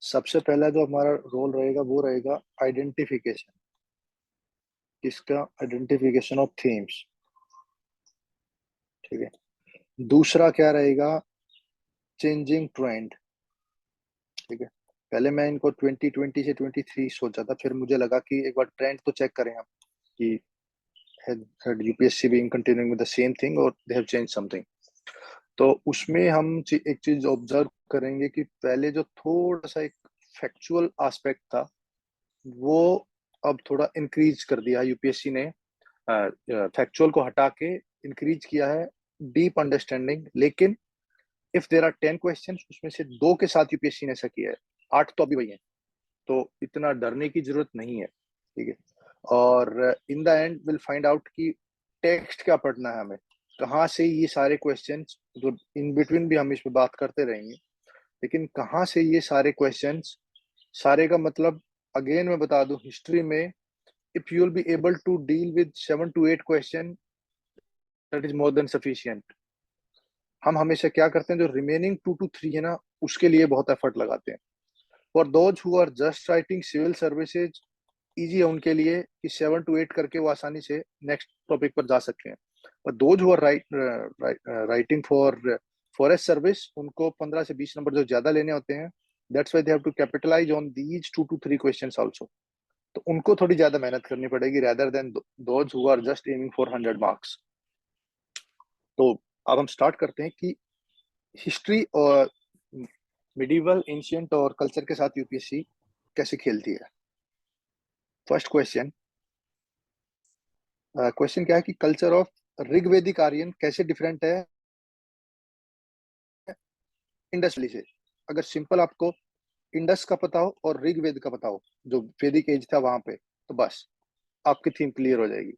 सबसे पहला जो हमारा रोल रहेगा वो रहेगा आइडेंटिफिकेशन। किसका? Identification of themes. ठीक है। दूसरा क्या रहेगा? Changing trend. ठीक है। पहले मैं इनको 2020 से 23 सोचा था, फिर मुझे लगा कि एक बार ट्रेंड तो चेक करें हम कि had UPSC being continuing with the same thing और दे हैव चेंज समथिंग। तो उसमें हम एक चीज ऑब्जर्व करेंगे कि पहले जो थोड़ा सा एक फैक्चुअल एस्पेक्ट था, वो अब थोड़ा इंक्रीज कर दिया यूपीएससी ने। फैक्चुअल को हटा के इंक्रीज किया है डीप अंडरस्टैंडिंग। लेकिन इफ देर आर 10 क्वेश्चन, उसमें से दो के साथ यूपीएससी ने ऐसा किया है, 8 तो अभी वही है। तो इतना डरने की जरूरत नहीं है। ठीक है। और in the end will find out कि टेक्स्ट क्या पढ़ना है हमें, कहाँ से ये सारे क्वेश्चंस, जो इन बिटवीन भी हम इस पे बात करते रहेंगे, लेकिन कहाँ से ये सारे क्वेश्चंस, सारे का मतलब अगेन मैं बता दूं, हिस्ट्री में if you will be able to deal with 7 to 8 question, that is more than sufficient. हम हमेशा क्या करते हैं, जो रिमेनिंग 2 to 3 है ना, उसके लिए बहुत एफर्ट लगाते हैं। For those who are just writing civil services, easy है उनके लिए कि 7 to 8 करके वो आसानी से नेक्स्ट टॉपिक पर जा सकते हैं। पर those who are writing for forest service, उनको 15 से 20 नंबर जो ज्यादा लेने होते हैं, that's why they have to capitalize on these 2 to 3 questions also. तो उनको थोड़ी ज्यादा मेहनत करनी पड़ेगी rather than those who are just aiming for 100 marks. तो अब हम स्टार्ट करते हैं कि हिस्ट्री और मिडिवल, एंशियंट और कल्चर के साथ यूपीएससी कैसे खेलती है। फर्स्ट क्वेश्चन, क्वेश्चन क्या है कि कल्चर ऑफ ऋग्वेदिक आर्यन कैसे डिफरेंट है इंडस वैली से। अगर सिंपल आपको इंडस का पता हो और ऋग्वेद का पता हो, जो वैदिक एज था वहां पे, तो बस आपकी थीम क्लियर हो जाएगी।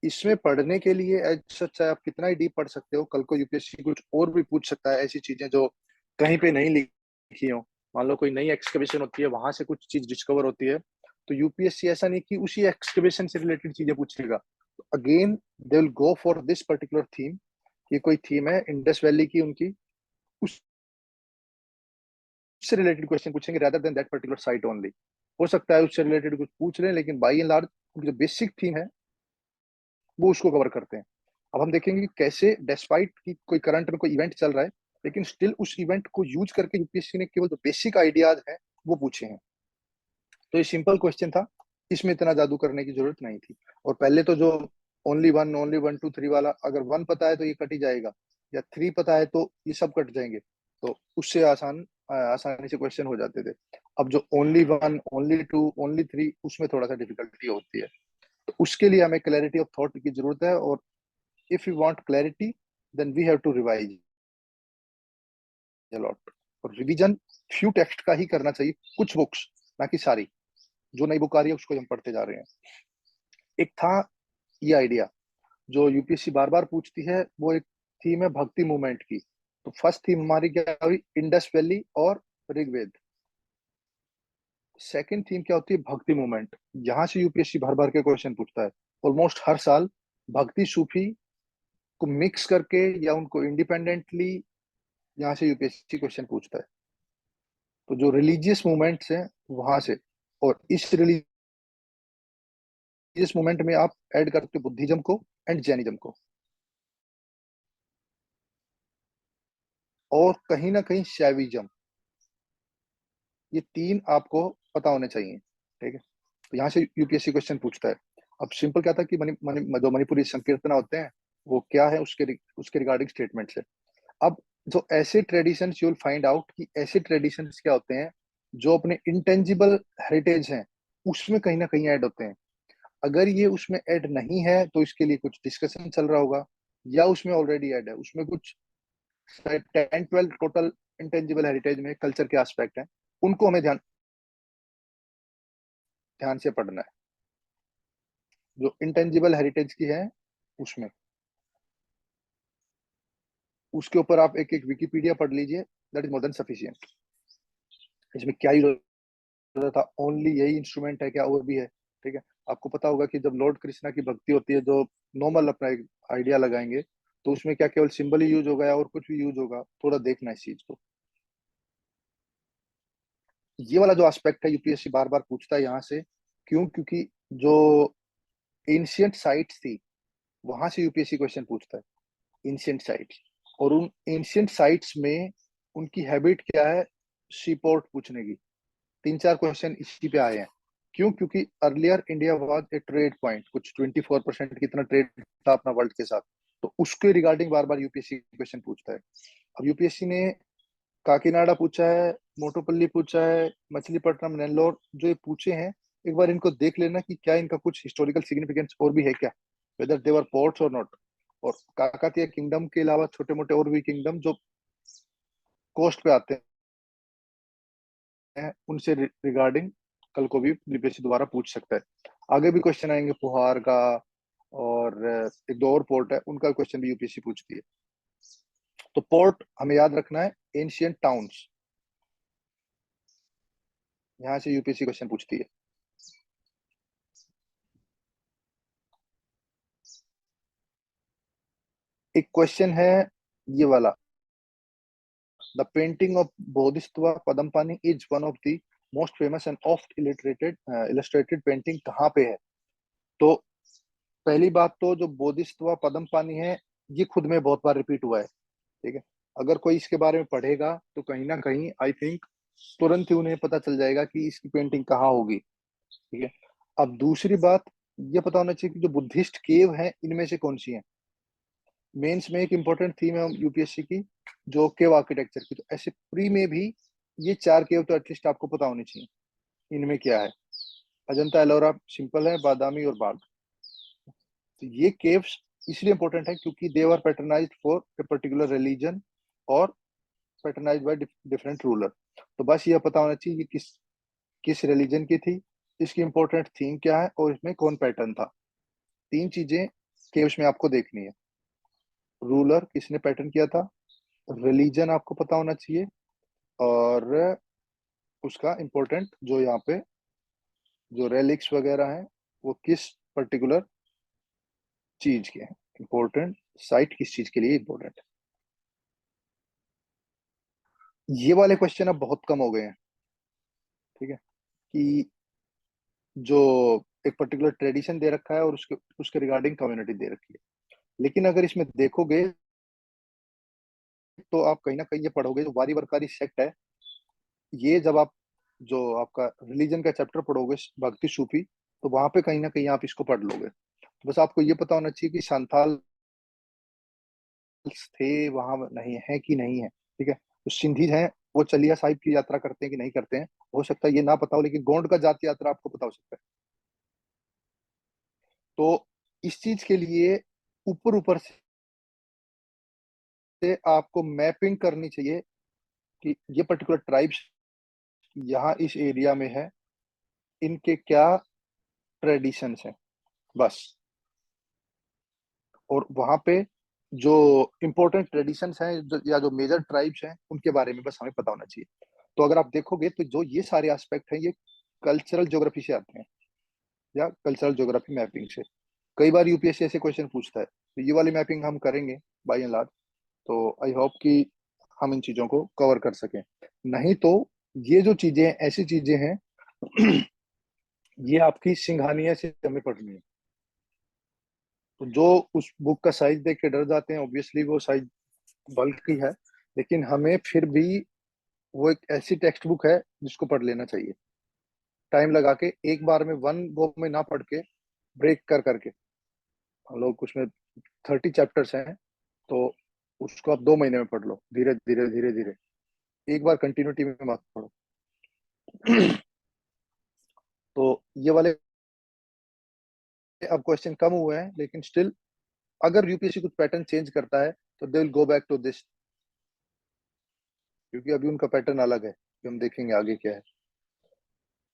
इसमें पढ़ने के लिए एज सच है, आप कितना ही डीप पढ़ सकते हो, कल को यूपीएससी कुछ और भी पूछ सकता है, ऐसी चीजें जो कहीं पे नहीं लिखी हो। मान लो कोई नई एक्सकवेशन होती है, वहां से कुछ चीज डिस्कवर होती है, तो यूपीएससी ऐसा नहीं कि उसी एक्सकवेशन से रिलेटेड चीजें पूछेगा। तो again they will go for this particular theme. ये कोई थीम है इंडस वैली की उनकी, उससे रिलेटेड क्वेश्चन पूछेंगे rather than that particular site only. हो सकता है उससे रिलेटेड कुछ पूछ रहे हैं, लेकिन बाई एंड लार्ज उनकी जो बेसिक थीम है वो उसको कवर करते हैं। अब हम देखेंगे कि कैसे डेस्पाइट की कोई करंट में कोई इवेंट चल रहा है, लेकिन स्टिल उस इवेंट को यूज करके यूपीएससी ने केवल जो बेसिक आइडियाज हैं वो पूछे हैं। तो ये सिंपल क्वेश्चन था, इसमें इतना जादू करने की जरूरत नहीं थी। और पहले तो जो ओनली 1 2 3 वाला, अगर 1 पता है तो ये कट ही जाएगा, या 3 पता है तो ये सब कट जाएंगे। तो उससे आसानी से क्वेश्चन हो जाते थे। अब जो ओनली 1 ओनली 2 ओनली 3, उसमें थोड़ा सा डिफिकल्टी होती है। तो उसके लिए हमें क्लैरिटी ऑफ थॉट की जरूरत है। और if you want clarity, then we have to revise lot. और रिवीजन फ्यू टेक्स्ट का ही करना चाहिए, कुछ बुक्स, ना कि सारी। जो नई बुक आ रही है उसको हम पढ़ते जा रहे हैं। एक था ये आइडिया जो यूपीएससी बार बार पूछती है, वो एक थीम है भक्ति मूवमेंट की। तो फर्स्ट थीम हमारी क्या हुई? इंडस वैली और ऋग्वेद। सेकंड थीम क्या होती है? भक्ति मूवमेंट। यहाँ से यूपीएससी भर भर के क्वेश्चन पूछता है ऑलमोस्ट हर साल। भक्ति सूफी को मिक्स करके या उनको इंडिपेंडेंटली यहाँ से यूपीएससी क्वेश्चन पूछता है। तो जो रिलीजियस मूवमेंट्स हैं वहां से, और इस रिलीजियस मूवमेंट में आप ऐड करते हो बुद्धिज्म को एंड जैनिज्म को, और कहीं ना कहीं शैविज्म। ये तीन आपको पता होने चाहिए। ठीक है। तो यहाँ से यूपीएससी क्वेश्चन पूछता है। अब सिंपल क्या था कि जो मणिपुरी संकीर्तना होते हैं वो क्या है, उसके रिगार्डिंग स्टेटमेंट्स है। अब जो ऐसे traditions, you will find out कि ऐसे ट्रेडिशंस क्या होते हैं जो अपने इंटेंजिबल हेरिटेज हैं उसमें कहीं ना कहीं ऐड होते हैं। अगर ये उसमें ऐड नहीं है तो इसके लिए कुछ डिस्कशन चल रहा होगा, या उसमें ऑलरेडी ऐड है। उसमें कुछ 10 12 टोटल इंटेंजिबल हेरिटेज में कल्चर के एस्पेक्ट हैं, उनको हमें ध्यान ध्यान से पढ़ना है। जो इंटेंजिबल हेरिटेज की है उसमें, उसके ऊपर आप एक एक विकिपीडिया पढ़ लीजिए, that is more than sufficient. इसमें क्या ही जरूरत था, ओनली यही इंस्ट्रूमेंट है क्या और भी है? ठीक है। आपको पता होगा कि जब लॉर्ड कृष्णा की भक्ति होती है, जो नॉर्मल अपना एक आइडिया लगाएंगे, तो उसमें क्या केवल सिंबल ही यूज होगा या और कुछ भी यूज होगा? थोड़ा देखना इस चीज को। ये वाला जो एस्पेक्ट है यूपीएससी बार बार पूछता है यहाँ से। क्यों? क्योंकि जो एंशियंट साइट्स थी वहां से यूपीएससी क्वेश्चन पूछता है, एंशियंट साइट्स। और उन एंशियंट साइट्स में उनकी हैबिट क्या है, सीपोर्ट पूछने की। 3-4 क्वेश्चन इसी पे आए हैं। क्यों? क्योंकि earlier India was a trade point, कुछ 24% कितना ट्रेड था अपना वर्ल्ड के साथ। तो उसके रिगार्डिंग बार बार यूपीएससी क्वेश्चन पूछता है। अब यूपीएससी ने काकीनाडा पूछा है, मोटोपल्ली पूछा है, मछलीपट्टनम, नेल्लोर, जो ये पूछे हैं, एक बार इनको देख लेना कि क्या इनका कुछ हिस्टोरिकल सिग्निफिकेंस और भी है क्या, वेदर दे वर पोर्ट्स और नॉट। और काकतीय किंगडम के अलावा छोटे मोटे और भी किंगडम जो कोस्ट पे आते हैं, उनसे रिगार्डिंग कल को भी यूपीएससी दोबारा पूछ सकता है। आगे भी क्वेश्चन आएंगे पुहार का, और एक दो और पोर्ट है उनका क्वेश्चन भी यूपीएससी पूछती है। तो पोर्ट हमें याद रखना है, एंशियंट टाउन्स, यहाँ से यूपीएससी क्वेश्चन पूछती है। एक क्वेश्चन है ये वाला, the painting of Bodhisattva Padmapani is one of the most famous and oft illustrated painting कहाँ पे है? तो पहली बात तो जो बोधिसत्व पदमपानी है, ये खुद में बहुत बार रिपीट हुआ है। ठीक है, अगर कोई इसके बारे में पढ़ेगा तो कहीं ना कहीं आई थिंक तुरंत ही उन्हें पता चल जाएगा कि इसकी पेंटिंग कहाँ होगी। ठीक है, अब दूसरी बात, ये पता होना चाहिए कि जो बुद्धिस्ट केव है इनमें से कौन सी है। मेंस में एक इंपॉर्टेंट थीम है यूपीएससी की, जो केव आर्किटेक्चर की। तो ऐसे प्री में भी ये 4 केव तो एटलीस्ट आपको पता होनी चाहिए। इनमें क्या है, अजंता एलोरा सिंपल है, बादामी और बाग। तो ये केव्स इसलिए इंपॉर्टेंट है क्योंकि they are patternised for a particular religion, और पैटर्नाइज्ड बाय डिफरेंट रूलर। तो बस ये पता होना चाहिए कि किस किस रिलीजन की थी, इसकी इंपॉर्टेंट थीम क्या है, और इसमें कौन पैटर्न था। 3 चीजें केव्स में आपको देखनी है, रूलर किसने पैटर्न किया था, रिलीजन आपको पता होना चाहिए, और उसका इम्पोर्टेंट जो यहाँ पे जो रेलिक्स वगैरह हैं वो किस पर्टिकुलर चीज के हैं, इम्पोर्टेंट साइट किस चीज के लिए इम्पोर्टेंट है। ये वाले क्वेश्चन अब बहुत कम हो गए हैं। ठीक है, कि जो एक पर्टिकुलर ट्रेडिशन दे रखा है और उसके उसके रिगार्डिंग कम्युनिटी दे रखी है। लेकिन अगर इसमें देखोगे तो आप कहीं ना कहीं ये पढ़ोगे, जो वारी वरकारी सेक्ट है, ये जब आप जो आपका रिलीजन का चैप्टर पढ़ोगे भक्ति सूफी, तो वहां पे कहीं ना कहीं आप इसको पढ़ लोगे। तो बस आपको ये पता होना चाहिए कि संथाल थे वहां, नहीं है कि नहीं है। ठीक है, तो सिंधी हैं, वो चलिया साहिब की यात्रा करते हैं कि नहीं करते हैं, हो सकता है ये ना पता हो, लेकिन गोंड का जाति यात्रा आपको पता हो सकता है। तो इस चीज के लिए ऊपर ऊपर से आपको मैपिंग करनी चाहिए कि ये पर्टिकुलर ट्राइब्स यहाँ इस एरिया में है, इनके क्या ट्रेडिशंस हैं, बस। और वहां पे जो इम्पोर्टेंट ट्रेडिशंस हैं, या जो मेजर ट्राइब्स हैं, उनके बारे में बस हमें पता होना चाहिए। तो अगर आप देखोगे तो जो ये सारे एस्पेक्ट हैं, ये कल्चरल ज्योग्राफी से आते हैं, या कल्चरल ज्योग्राफी मैपिंग से। कई बार यूपीएससी ऐसे क्वेश्चन पूछता है, तो ये वाली मैपिंग हम करेंगे बाई एंड लार्ज। तो आई होप कि हम इन चीजों को कवर कर सकें। नहीं तो ये जो चीजें हैं, ऐसी चीजें हैं ये आपकी सिंघानिया से हमें पढ़नी है। तो जो उस बुक का साइज देख के डर जाते हैं, ऑब्वियसली वो साइज बल्क की है, लेकिन हमें फिर भी वो एक ऐसी टेक्स्ट बुक है जिसको पढ़ लेना चाहिए, टाइम लगा के, एक बार में वन गो में ना पढ़ के, ब्रेक कर करके। हम लोग उसमें 30 चैप्टर्स हैं, तो उसको आप 2 महीने में पढ़ लो, धीरे धीरे धीरे धीरे, एक बार कंटिन्यूटी में मत पढ़ो। तो ये वाले अब क्वेश्चन कम हुए हैं, लेकिन स्टिल अगर यूपीएससी कुछ पैटर्न चेंज करता है तो they will go back to this, क्योंकि अभी उनका पैटर्न अलग है, कि हम देखेंगे आगे क्या है।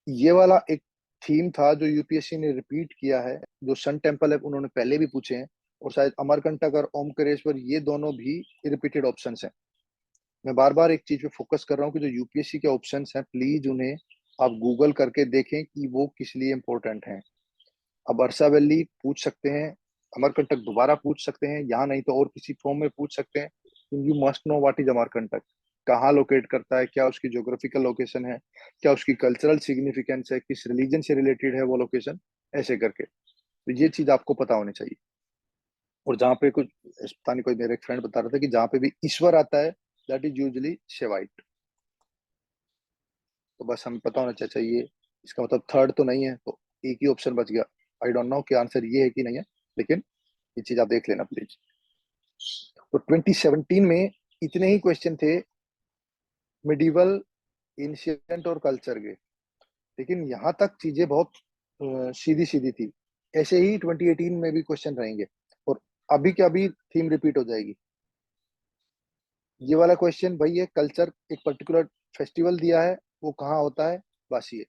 ये वाला एक थीम था जो यूपीएससी ने रिपीट किया है, जो सन टेम्पल है उन्होंने पहले भी पूछे हैं, और शायद अमरकंटक और ओमकारेश्वर ये दोनों भी रिपीटेड ऑप्शंस हैं। मैं बार बार एक चीज पे फोकस कर रहा हूँ कि जो यूपीएससी के ऑप्शंस हैं, प्लीज उन्हें आप गूगल करके देखें कि वो किस लिए इंपॉर्टेंट हैं। अब अरसा वैली पूछ सकते हैं, अमरकंटक दोबारा पूछ सकते हैं, यहाँ नहीं तो और किसी फॉर्म में पूछ सकते हैं। You must know what is Amarkantak. कहाँ लोकेट करता है, क्या उसकी ज्योग्राफिकल लोकेशन है, क्या उसकी कल्चरल सिग्निफिकेंस है, किस रिलीजन से रिलेटेड है वो लोकेशन, ऐसे करके। तो ये चीज आपको पता होनी चाहिए। और जहाँ पे कुछ, पता नहीं, कोई मेरे एक फ्रेंड बता रहा था कि जहाँ पे भी ईश्वर आता है दैट इज यूजली शेवाइट। तो बस हमें पता होना चाहिए, इसका मतलब थर्ड तो नहीं है, तो एक ही ऑप्शन बच गया। आई डोंट नो कि आंसर ये है कि नहीं है, लेकिन ये चीज आप देख लेना प्लीज। तो 2017 में इतने ही क्वेश्चन थे मिडिवल, एंशिएंट और कल्चर के। लेकिन यहाँ तक चीजें बहुत सीधी सीधी थी। ऐसे ही 2018 में भी क्वेश्चन रहेंगे, और अभी के अभी थीम रिपीट हो जाएगी। ये वाला क्वेश्चन भाई है, कल्चर एक पर्टिकुलर फेस्टिवल दिया है, वो कहाँ होता है, बस ये।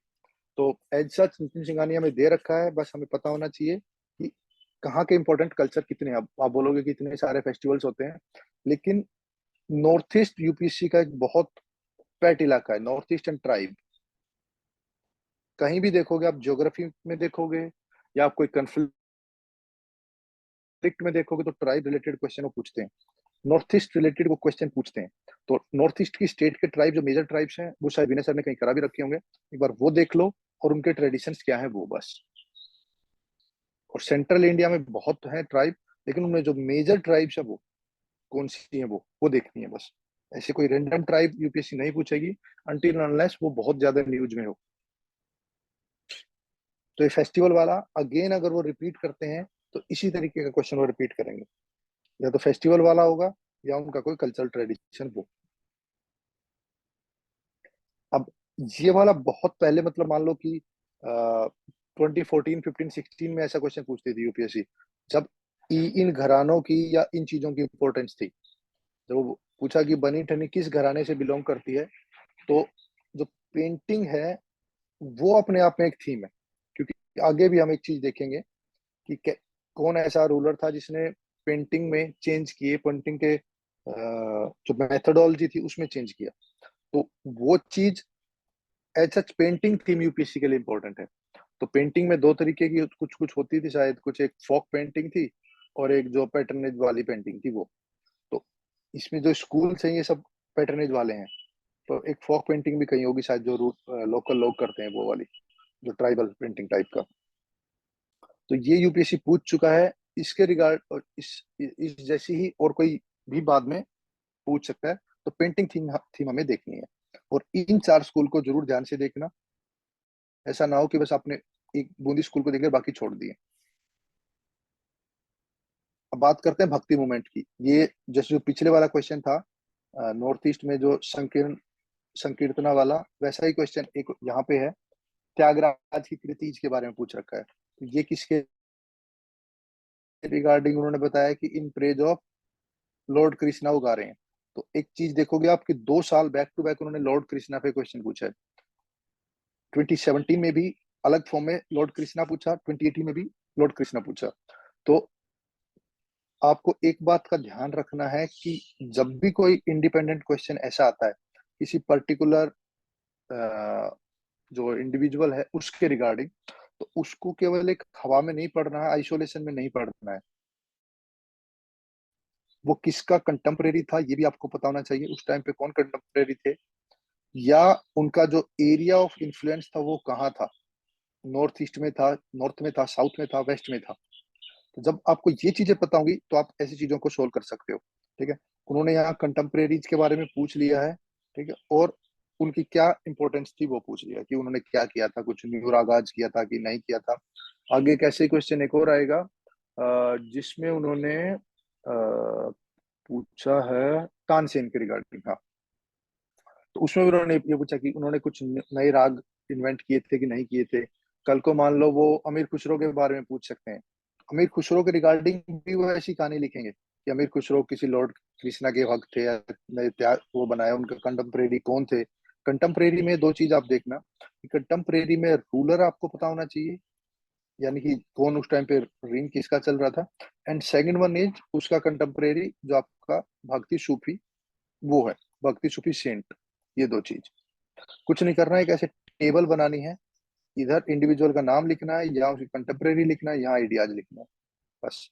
तो एज सच नितिन सिंघानिया में दे रखा है, बस हमें पता होना चाहिए कि कहाँ के इंपॉर्टेंट कल्चर कितने हैं। अब आप बोलोगे कि इतने सारे फेस्टिवल्स होते हैं, लेकिन नॉर्थ ईस्ट यूपीएससी का एक बहुत पेट इलाका है, नॉर्थ ईस्टर्न ट्राइब। कहीं भी देखोगे आप, ज्योग्राफी में देखोगे या आप कोई कंफ्लिक्ट में देखोगे, तो ट्राइब रिलेटेड क्वेश्चन वो पूछते हैं, नॉर्थ ईस्ट रिलेटेड वो क्वेश्चन पूछते हैं। तो नॉर्थ ईस्ट की स्टेट के ट्राइब, जो मेजर ट्राइब्स हैं, वो शायद विनय सर ने कहीं करा भी रखे होंगे, एक बार वो देख लो, और उनके ट्रेडिशंस क्या है वो बस। और सेंट्रल इंडिया में बहुत है ट्राइब, लेकिन उनमें जो मेजर ट्राइब्स है वो कौन सी है, वो देखनी है बस। ऐसे कोई रैंडम ट्राइब यूपीएससी नहीं पूछेगी अनटिल अनलेस वो बहुत ज्यादा न्यूज में हो। तो ये फेस्टिवल वाला अगेन अगर वो रिपीट करते हैं, तो इसी तरीके का क्वेश्चन वो रिपीट करेंगे, या तो फेस्टिवल वाला होगा या उनका कोई कल्चरल ट्रेडिशन वो। अब ये वाला बहुत पहले, मतलब मान लो कि 2014 15 16 में ऐसा क्वेश्चन पूछती थी यूपीएससी, जब इन घरानों की या इन चीजों की इंपॉर्टेंस थी। जब वो पूछा कि बनी ठनी किस घराने से बिलोंग करती है, तो जो पेंटिंग है वो अपने आप में एक थीम है। क्योंकि आगे भी हम एक चीज देखेंगे कि कौन ऐसा रूलर था जिसने पेंटिंग में चेंज किए, पेंटिंग के जो मेथोडोलॉजी थी उसमें चेंज किया। तो वो चीज as such painting theme UPSC के लिए इंपॉर्टेंट है। तो पेंटिंग में दो तरीके की कुछ कुछ होती थी शायद, कुछ एक फोक पेंटिंग थी, और एक जो पैटर्नेज वाली पेंटिंग थी वो। तो इसमें जो स्कूल्स हैं ये सब पैटर्नेज वाले हैं। तो एक फोक पेंटिंग भी कहीं होगी शायद, जो लोकल लोग करते हैं वो वाली, जो ट्राइबल पेंटिंग टाइप का। तो ये यूपीएससी पूछ चुका है इसके रिगार्ड, और इस जैसी ही और कोई भी बाद में पूछ सकता है। तो पेंटिंग थीम थीम हमें देखनी है, और इन चार स्कूल को जरूर ध्यान से देखना। ऐसा ना हो कि बस आपने एक बूंदी स्कूल को देख बाकी छोड़ दिए। अब बात करते हैं भक्ति मूवमेंट की। ये जैसे जो पिछले वाला क्वेश्चन था, नॉर्थ ईस्ट में जो संकीर्तना वाला, वैसा ही क्वेश्चन एक यहाँ पे है। त्यागराज की कृतिज के बारे में पूछ रखा है, तो ये किसके रिगार्डिंग उन्होंने बताया कि in praise of Lord Krishna वो गा रहे हैं। तो एक चीज देखोगे आपकी, 2 साल बैक टू बैक उन्होंने लॉर्ड कृष्णा पे क्वेश्चन पूछा है। 2017 में भी अलग फॉर्म में लॉर्ड कृष्णा पूछा, 2018 में भी लॉर्ड कृष्णा पूछा। तो आपको एक बात का ध्यान रखना है कि जब भी कोई इंडिपेंडेंट क्वेश्चन ऐसा आता है किसी पर्टिकुलर जो इंडिविजुअल है उसके रिगार्डिंग, तो उसको केवल एक हवा में नहीं पढ़ना है, आइसोलेशन में नहीं पढ़ना है। वो किसका कंटेम्परेरी था ये भी आपको पता होना चाहिए, उस टाइम पे कौन कंटेम्परेरी थे, या उनका जो एरिया ऑफ इन्फ्लुएंस था वो कहाँ था, नॉर्थ ईस्ट में था, नॉर्थ में था, साउथ में था, वेस्ट में था। तो जब आपको ये चीजें पता होंगी तो आप ऐसी चीजों को सोल्व कर सकते हो। ठीक है। उन्होंने यहाँ कंटेम्परेरीज के बारे में पूछ लिया है। ठीक है। और उनकी क्या इंपॉर्टेंस थी वो पूछ लिया, कि उन्होंने क्या किया था, कुछ न्यू आगाज किया था कि नहीं किया था। आगे कैसे क्वेश्चन एक और आएगा, जिसमें उन्होंने पूछा है तानसेन के रिगार्डिंग। हाँ, तो उसमें भी उन्होंने ये पूछा कि उन्होंने कुछ नए राग इन्वेंट किए थे कि नहीं किए थे। कल को मान लो वो अमीर खुसरो के बारे में पूछ सकते हैं, अमीर खुसरो के रिगार्डिंग भी वो ऐसी कहानी लिखेंगे कि अमीर खुसरो किसी लॉर्ड कृष्णा के भक्त थे, या नए त्याग वो बनाया, उनके कंटेम्परेरी कौन थे। कंटेम्परेरी में दो चीज आप देखना, कि कंटेम्परेरी में रूलर आपको पता होना चाहिए, यानी कि कौन उस टाइम पे रिंग किसका चल रहा था। एंड सेकंड वन इज उसका कंटेम्परेरी जो आपका भक्ति सूफी वो है, भक्ति सूफी सेंट। ये दो चीज, कुछ नहीं करना है, एक ऐसे टेबल बनानी है, इधर इंडिविजुअल का नाम लिखना है, यहाँ उसकी कंटेम्परेरी लिखना है, यहाँ आइडियाज लिखना है, बस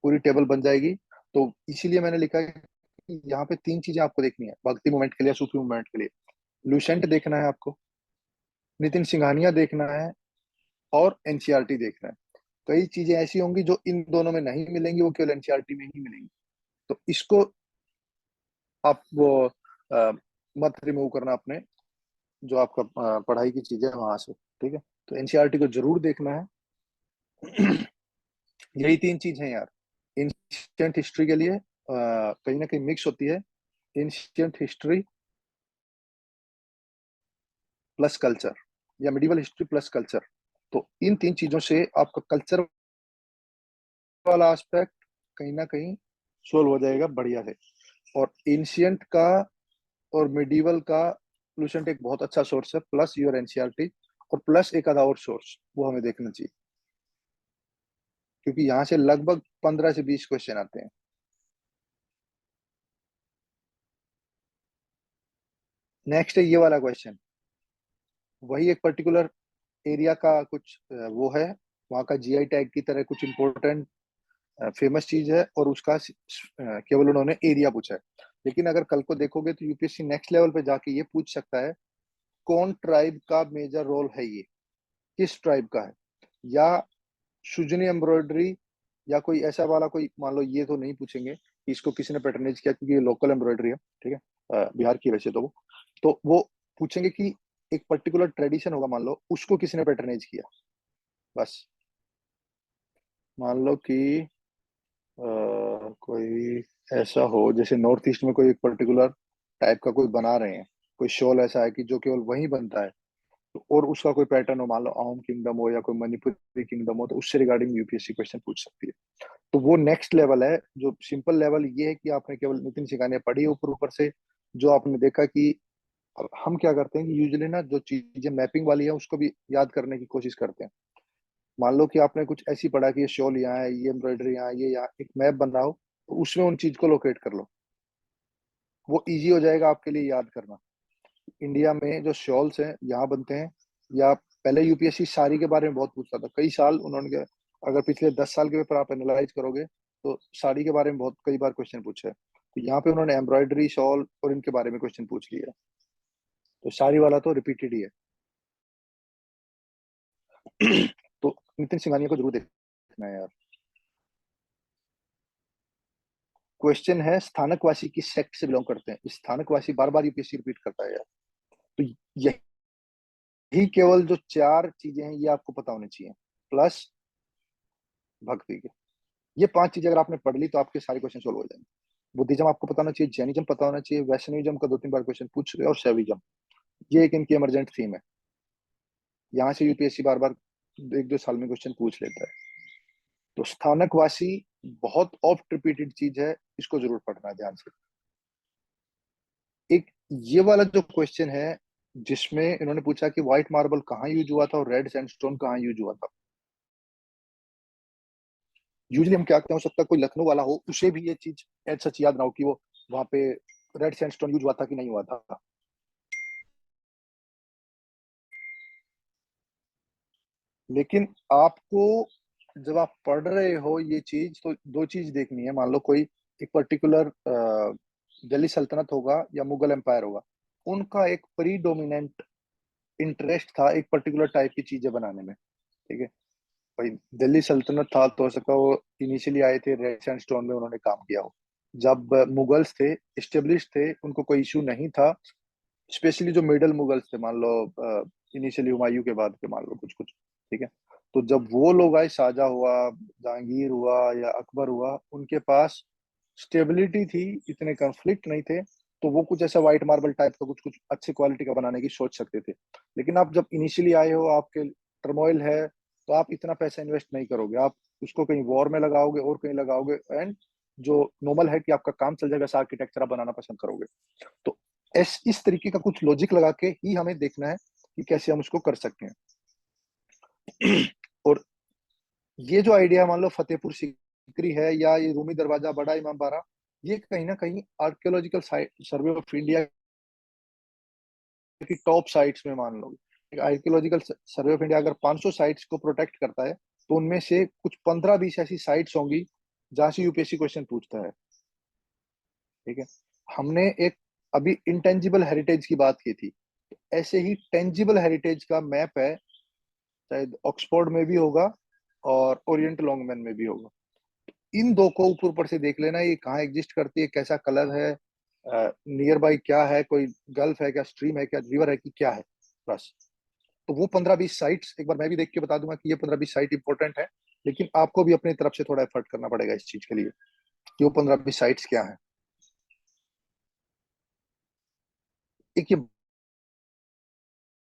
पूरी टेबल बन जाएगी। तो इसीलिए मैंने लिखा है यहाँ पे तीन चीजें आपको देखनी है भक्ति मूवमेंट के लिए, सूफी मूवमेंट के लिए। लुसेंट देखना है आपको, नितिन सिंघानिया देखना है, और एनसीईआरटी देखना है। कई चीजें ऐसी होंगी जो इन दोनों में नहीं मिलेंगी, वो केवल एनसीईआरटी में ही मिलेंगी। तो इसको आप वो मत रिमूव करना अपने जो आपका पढ़ाई की चीजें है वहां से, ठीक है। तो एनसीईआरटी को जरूर देखना है। यही तीन चीज है यार। एंशियंट हिस्ट्री के लिए कहीं ना कहीं मिक्स होती है एंशियंट हिस्ट्री प्लस कल्चर, या मिडिवल हिस्ट्री प्लस कल्चर। तो इन तीन चीजों से आपका कल्चर वाला एस्पेक्ट कहीं ना कहीं सोल्व हो जाएगा बढ़िया से। और एंशियंट का और मिडिवल का लुसेंट एक बहुत अच्छा सोर्स है, प्लस योर एनसीईआरटी, और प्लस एक आधा और सोर्स वो हमें देखना चाहिए, क्योंकि यहाँ से लगभग 15 से 20 क्वेश्चन आते हैं। नेक्स्ट है ये वाला क्वेश्चन, वही एक पर्टिकुलर एरिया का कुछ वो है, वहाँ का जीआई टैग की तरह कुछ इंपॉर्टेंट फेमस चीज है, और उसका केवल उन्होंने एरिया पूछा है। लेकिन अगर कल को देखोगे तो यूपीएससी नेक्स्ट लेवल पे जाके ये पूछ सकता है कौन ट्राइब का मेजर रोल है, ये किस ट्राइब का है, या शुजनी एम्ब्रॉयडरी, या कोई ऐसा वाला कोई, मान लो ये तो नहीं पूछेंगे कि इसको किसी ने पैटर्नेज किया, क्योंकि ये लोकल एम्ब्रॉयडरी है, ठीक है, बिहार की वैसे तो वो पूछेंगे कि एक पर्टिकुलर ट्रेडिशन होगा, मान लो उसको किसी ने पैटर्नेज किया। बस मान लो कि कोई ऐसा हो जैसे नॉर्थ ईस्ट में कोई एक पर्टिकुलर टाइप का कोई बना रहे हैं, कोई शॉल ऐसा है कि जो केवल वहीं बनता है, तो और उसका कोई पैटर्न हो, मान लो आहम किंगडम हो या कोई मणिपुरी किंगडम हो, तो उससे रिगार्डिंग यूपीएससी क्वेश्चन पूछ सकती है। तो वो नेक्स्ट लेवल है। जो सिंपल लेवल ये है कि आपने केवल नितिन सिंघानिया पढ़ी, ऊपर ऊपर से जो आपने देखा कि अब हम क्या करते हैं कि यूजुअली ना जो चीजें मैपिंग वाली है उसको भी याद करने की कोशिश करते हैं। मान लो कि आपने कुछ ऐसी पढ़ा कि ये शॉल यहाँ है, ये एम्ब्रॉयडरी यहाँ है, ये यहाँ, एक मैप बनाओ तो उसमें उन चीज को लोकेट कर लो, वो इजी हो जाएगा आपके लिए याद करना। इंडिया में जो शॉल्स हैं यहाँ बनते हैं, या पहले यूपीएससी साड़ी के बारे में बहुत पूछता था, कई साल उन्होंने अगर पिछले 10 साल के पेपर आप एनालाइज करोगे तो साड़ी के बारे में बहुत कई बार क्वेश्चन पूछे हैं। तो यहाँ पे उन्होंने एम्ब्रॉयडरी, शॉल और इनके बारे में क्वेश्चन पूछ लिया है। तो साड़ी वाला तो रिपीटेड ही है। तो नितिन सिंघानिया को जरूर देखना है यार। क्वेश्चन है स्थानकवासी किस सेक्ट से बिलोंग करते हैं, स्थानकवासी बार बार यूपीएससी रिपीट करता है यार। तो यही केवल जो चार चीजें हैं ये आपको पता होनी चाहिए, प्लस भक्ति के। ये पांच चीजें अगर आपने पढ़ ली तो आपके सारे क्वेश्चन सोल्व हो जाएंगे। बुद्धिज्म आपको पता होना चाहिए, जैनिज्म पता होना चाहिए, वैष्णविज्म का 2-3 बार क्वेश्चन पूछ चुके हैं, और शैविज्म, ये एक इनकी इमरजेंट थीम है। यहाँ से यूपीएससी बार बार 1-2 साल में क्वेश्चन पूछ लेता है। तो स्थानकवासी बहुत ऑफ्ट रिपीटेड चीज है, इसको जरूर पढ़ना है ध्यान से। एक ये वाला जो क्वेश्चन है जिसमें इन्होंने पूछा कि व्हाइट मार्बल कहाँ यूज हुआ था और रेड सैंडस्टोन कहाँ यूज हुआ था। यूजली हम क्या करते हैं, हो सकता है कोई लखनऊ वाला हो उसे भी ये चीज एज सच याद ना हो कि वो वहां पे रेड सैंडस्टोन यूज हुआ था कि नहीं हुआ था। लेकिन आपको जब आप पढ़ रहे हो ये चीज, तो दो चीज देखनी है। मान लो कोई एक पर्टिकुलर दिल्ली सल्तनत होगा या मुगल एम्पायर होगा, उनका एक प्रीडोमिनेंट इंटरेस्ट था एक पर्टिकुलर टाइप की चीजें बनाने में, ठीक है। भाई दिल्ली सल्तनत था तो हो सकता है वो इनिशियली आए थे रेड सैंडस्टोन में उन्होंने काम किया हो। जब मुगल्स थे, इस्टेब्लिश थे, उनको कोई इशू नहीं था, स्पेशली जो मिडल मुगल्स थे, मान लो इनिशियली हुमायूं के बाद के मान लो कुछ कुछ, ठीक है। तो जब वो लोग आए, शाहजहाँ हुआ, जहांगीर हुआ या अकबर हुआ, उनके पास स्टेबिलिटी थी, इतने कॉन्फ्लिक्ट नहीं थे, तो वो कुछ ऐसा व्हाइट मार्बल टाइप का कुछ कुछ अच्छी क्वालिटी का बनाने की सोच सकते थे। लेकिन आप जब इनिशियली आए हो, आपके टर्मोइल है, तो आप इतना पैसा इन्वेस्ट नहीं करोगे, आप उसको कहीं वॉर में लगाओगे और कहीं लगाओगे, एंड जो नॉर्मल है कि आपका काम चल जाएगा, आर्किटेक्चर आप बनाना पसंद करोगे। तो इस तरीके का कुछ लॉजिक लगा के ही हमें देखना है कि कैसे हम उसको कर सकते हैं। और ये जो आइडिया मान लो फतेहपुर सीकरी है या ये रूमी दरवाजा, बड़ा इमाम बाड़ा, ये कहीं ना कहीं आर्कियोलॉजिकल सर्वे ऑफ इंडिया की टॉप साइट्स में मान लो। आर्कियोलॉजिकल सर्वे ऑफ इंडिया अगर 500 साइट्स को प्रोटेक्ट करता है, तो उनमें से कुछ 15-20 ऐसी साइट्स होंगी जहां से यूपीएससी क्वेश्चन पूछता है। ठीक है। हमने एक अभी इंटेंजिबल हेरिटेज की बात की थी, ऐसे ही टेंजिबल हेरिटेज का मैप है, शायद ऑक्सफोर्ड में भी होगा और ओरिएंट लॉन्गमैन में भी होगा। इन दो को ऊपर ऊपर से देख लेना, ये कहाँ एग्जिस्ट करती है, कैसा कलर है, नियर बाई क्या है, कोई गल्फ है क्या, स्ट्रीम है क्या, रिवर है कि क्या है, बस। तो वो 15-20 साइट्स एक बार मैं भी देख के बता दूंगा कि ये 15-20 साइट इंपॉर्टेंट है, लेकिन आपको भी अपनी तरफ से थोड़ा एफर्ट करना पड़ेगा इस चीज के लिए कि वो 15-20 साइट्स क्या है। एक ये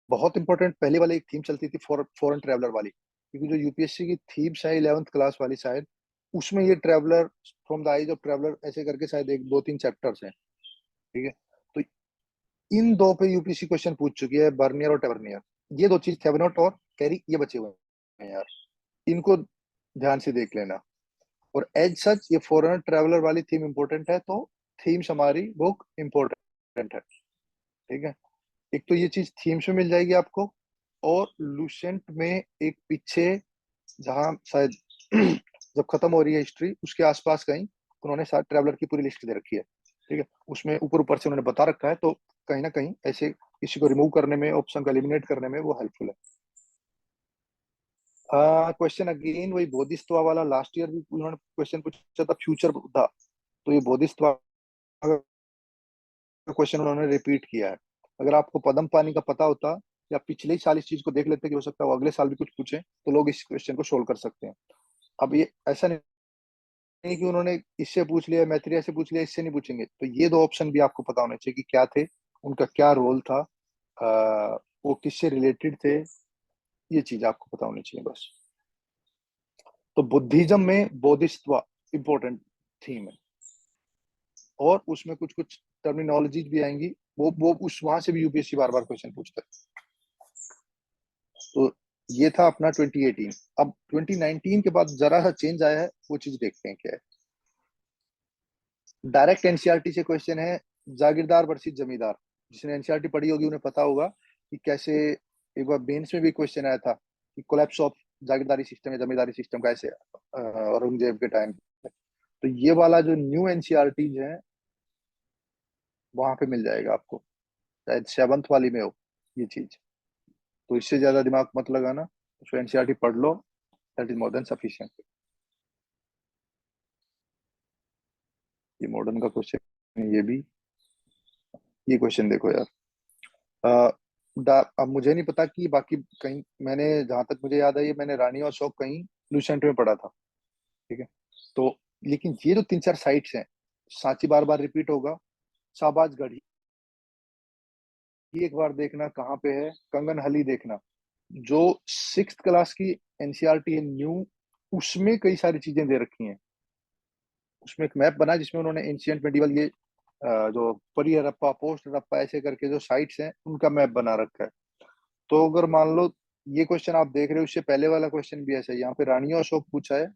बहुत इंपॉर्टेंट पहले वाली एक थीम चलती थी, फॉरेन ट्रैवलर वाली, क्योंकि जो यूपीएससी की थीम्स है 11th क्लास वाली शायद, उसमें ये traveller from the eyes of traveller ऐसे करके शायद एक दो तीन चैप्टर्स हैं। ठीक है। तो इन दो पे यूपीएससी क्वेश्चन पूछ चुकी है, बर्नियर और टेबर्नियर। ये दो चीज थेवेनॉट और कैरी ये बचे हुए हैं यार, इनको ध्यान से देख लेना। और एज सच ये फॉरेनर ट्रैवलर वाली थीम इंपॉर्टेंट है, तो थीम्स हमारी बुक इंपॉर्टेंट है। ठीक है। एक तो ये चीज थीम्स में मिल जाएगी आपको, और लूसेंट में एक पीछे जहाँ शायद जब खत्म हो रही है हिस्ट्री उसके आसपास कहीं उन्होंने शायद ट्रैवलर की पूरी लिस्ट दे रखी है। ठीक है। उसमें ऊपर ऊपर से उन्होंने बता रखा है, तो कहीं ना कहीं ऐसे किसी को रिमूव करने में, ऑप्शन को एलिमिनेट करने में वो हेल्पफुल है। क्वेश्चन अगेन वही बोधिसत्व वाला, लास्ट ईयर भी उन्होंने क्वेश्चन पूछा था, फ्यूचर बुद्धा। तो ये बोधिसत्व का क्वेश्चन उन्होंने रिपीट किया है। अगर आपको पद्म पानी का पता होता, या पिछले ही साल इस चीज को देख लेते कि हो सकता है वो अगले साल भी कुछ पूछे, तो लोग इस क्वेश्चन को सोल्व कर सकते हैं। अब ये ऐसा नहीं कि उन्होंने इससे पूछ लिया, मैत्रेय से पूछ लिया, इससे नहीं पूछेंगे, तो ये दो ऑप्शन भी आपको पता होने चाहिए कि क्या थे, उनका क्या रोल था, वो किससे रिलेटेड थे, ये चीज आपको पता होनी चाहिए बस। तो बुद्धिज्म में बोधिसत्व इंपॉर्टेंट थीम है, और उसमें कुछ कुछ टर्मिनोलॉजीज भी आएंगी, वो उस वहां से भी यूपीएससी बार बार क्वेश्चन पूछता है। तो ये था अपना 2018। अब 2019 के बाद जरा सा चेंज आया है, वो चीज देखते हैं क्या है। डायरेक्ट एनसीईआरटी से क्वेश्चन है, जागीरदार वर्सेस जमींदार। जिसने एनसीईआरटी पढ़ी होगी उन्हें पता होगा कि कैसे, एक बार मेंस में भी क्वेश्चन आया था कि कोलैप्स ऑफ जागीरदारी सिस्टम या जमींदारी सिस्टम कैसे औरंगजेब के टाइम। तो ये वाला जो न्यू एनसीईआरटी है वहां पे मिल जाएगा आपको, शायद 7th वाली में हो ये चीज। तो इससे ज्यादा दिमाग मत लगाना, उसको एनसीईआरटी पढ़ लो, that is more than sufficient. ये मॉडर्न का क्वेश्चन, ये भी, ये क्वेश्चन देखो यार। अब मुझे नहीं पता कि बाकी कहीं, मैंने जहां तक मुझे याद है ये मैंने रानी और शौक कहीं लूसेंट में पढ़ा था। ठीक है। तो लेकिन ये जो 3-4 साइट्स हैं, सांची बार बार रिपीट होगा, शाहबाज गढ़ी एक बार देखना कहाँ पे है, कंगन हली देखना, जो 6th क्लास की एनसीईआरटी है न्यू, उसमें कई सारी चीजें दे रखी हैं। उसमें एक मैप बना जिसमें उन्होंने एंशियंट मेडिवल ये जो परी हड़प्पा, पोस्ट हड़प्पा ऐसे करके जो साइट्स हैं उनका मैप बना रखा है। तो अगर मान लो ये क्वेश्चन आप देख रहे हो, इससे पहले वाला क्वेश्चन भी ऐसा है, यहाँ पे रानी और अशोक पूछा है,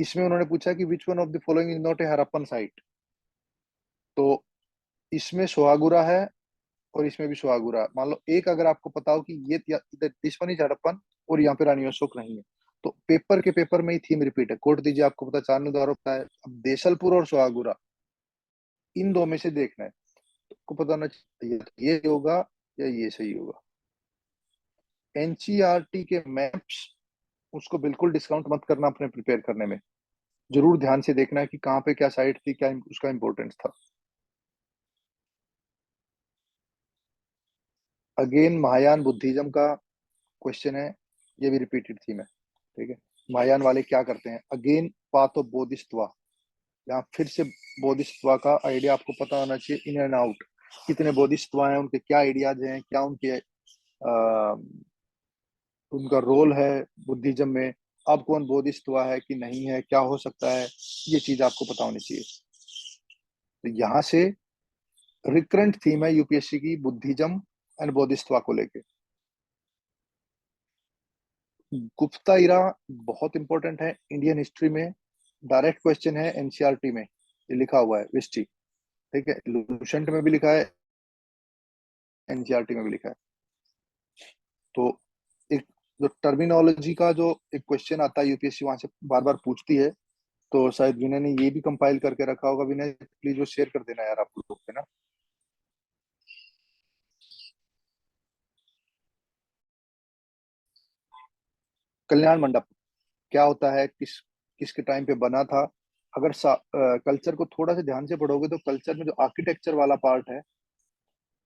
इसमें उन्होंने पूछा कि which one of the following is not a Harappan site. तो इसमें सुहागुरा है, और इसमें भी सुहागुरा। मान लो एक अगर आपको पता हो कि ये दिस वन इज हड़प्पन, और यहाँ पे रानी और अशोक नहीं है, तो पेपर के पेपर में ही थीम रिपीट है, कोट दीजिए आपको पता, चांदनी द्वारा पता है, अब देसलपुर और सुहागुरा इन दो में से देखना है, तो आपको पता होना चाहिए ये होगा या ये सही होगा। एनसीईआरटी के मैप्स, उसको बिल्कुल डिस्काउंट मत करना अपने प्रिपेयर करने में, जरूर ध्यान से देखना है कि कहाँ पे क्या साइट थी, क्या उसका इंपॉर्टेंस था। अगेन महायान बुद्धिज्म का क्वेश्चन है, ये भी रिपीटेड थीम है। ठीक है। महायान वाले क्या करते हैं, अगेन पाथ ऑफ बोधिसत्व, यहाँ फिर से बोधिसत्व का आइडिया आपको पता होना चाहिए, इन एंड आउट, कितने बोधिसत्व हैं, उनके क्या आइडियाज हैं, क्या उनके उनका रोल है बुद्धिज्म में, अब कौन बोधिसत्व है कि नहीं है, क्या हो सकता है, ये चीज आपको पता होनी चाहिए। तो यहाँ से रिकरेंट थीम है यूपीएससी की, बुद्धिज्म एंड बोधिसत्व को लेके। गुप्ता इरा बहुत इंपॉर्टेंट है इंडियन हिस्ट्री में, डायरेक्ट क्वेश्चन है एनसीईआरटी में, ये लिखा हुआ है विस्टी। ठीक है। लूसेंट में भी लिखा है, एनसीईआरटी में भी लिखा है। तो एक जो टर्मिनोलॉजी का जो एक क्वेश्चन आता है यूपीएससी वहां से बार बार पूछती है, तो शायद विनय ने ये भी कंपाइल करके रखा होगा। विनय प्लीज वो शेयर कर देना यार आप लोग पे ना। कल्याण मंडप क्या होता है, किसके टाइम पे बना था? अगर कल्चर को थोड़ा सा ध्यान से पढ़ोगे तो कल्चर में जो आर्किटेक्चर वाला पार्ट है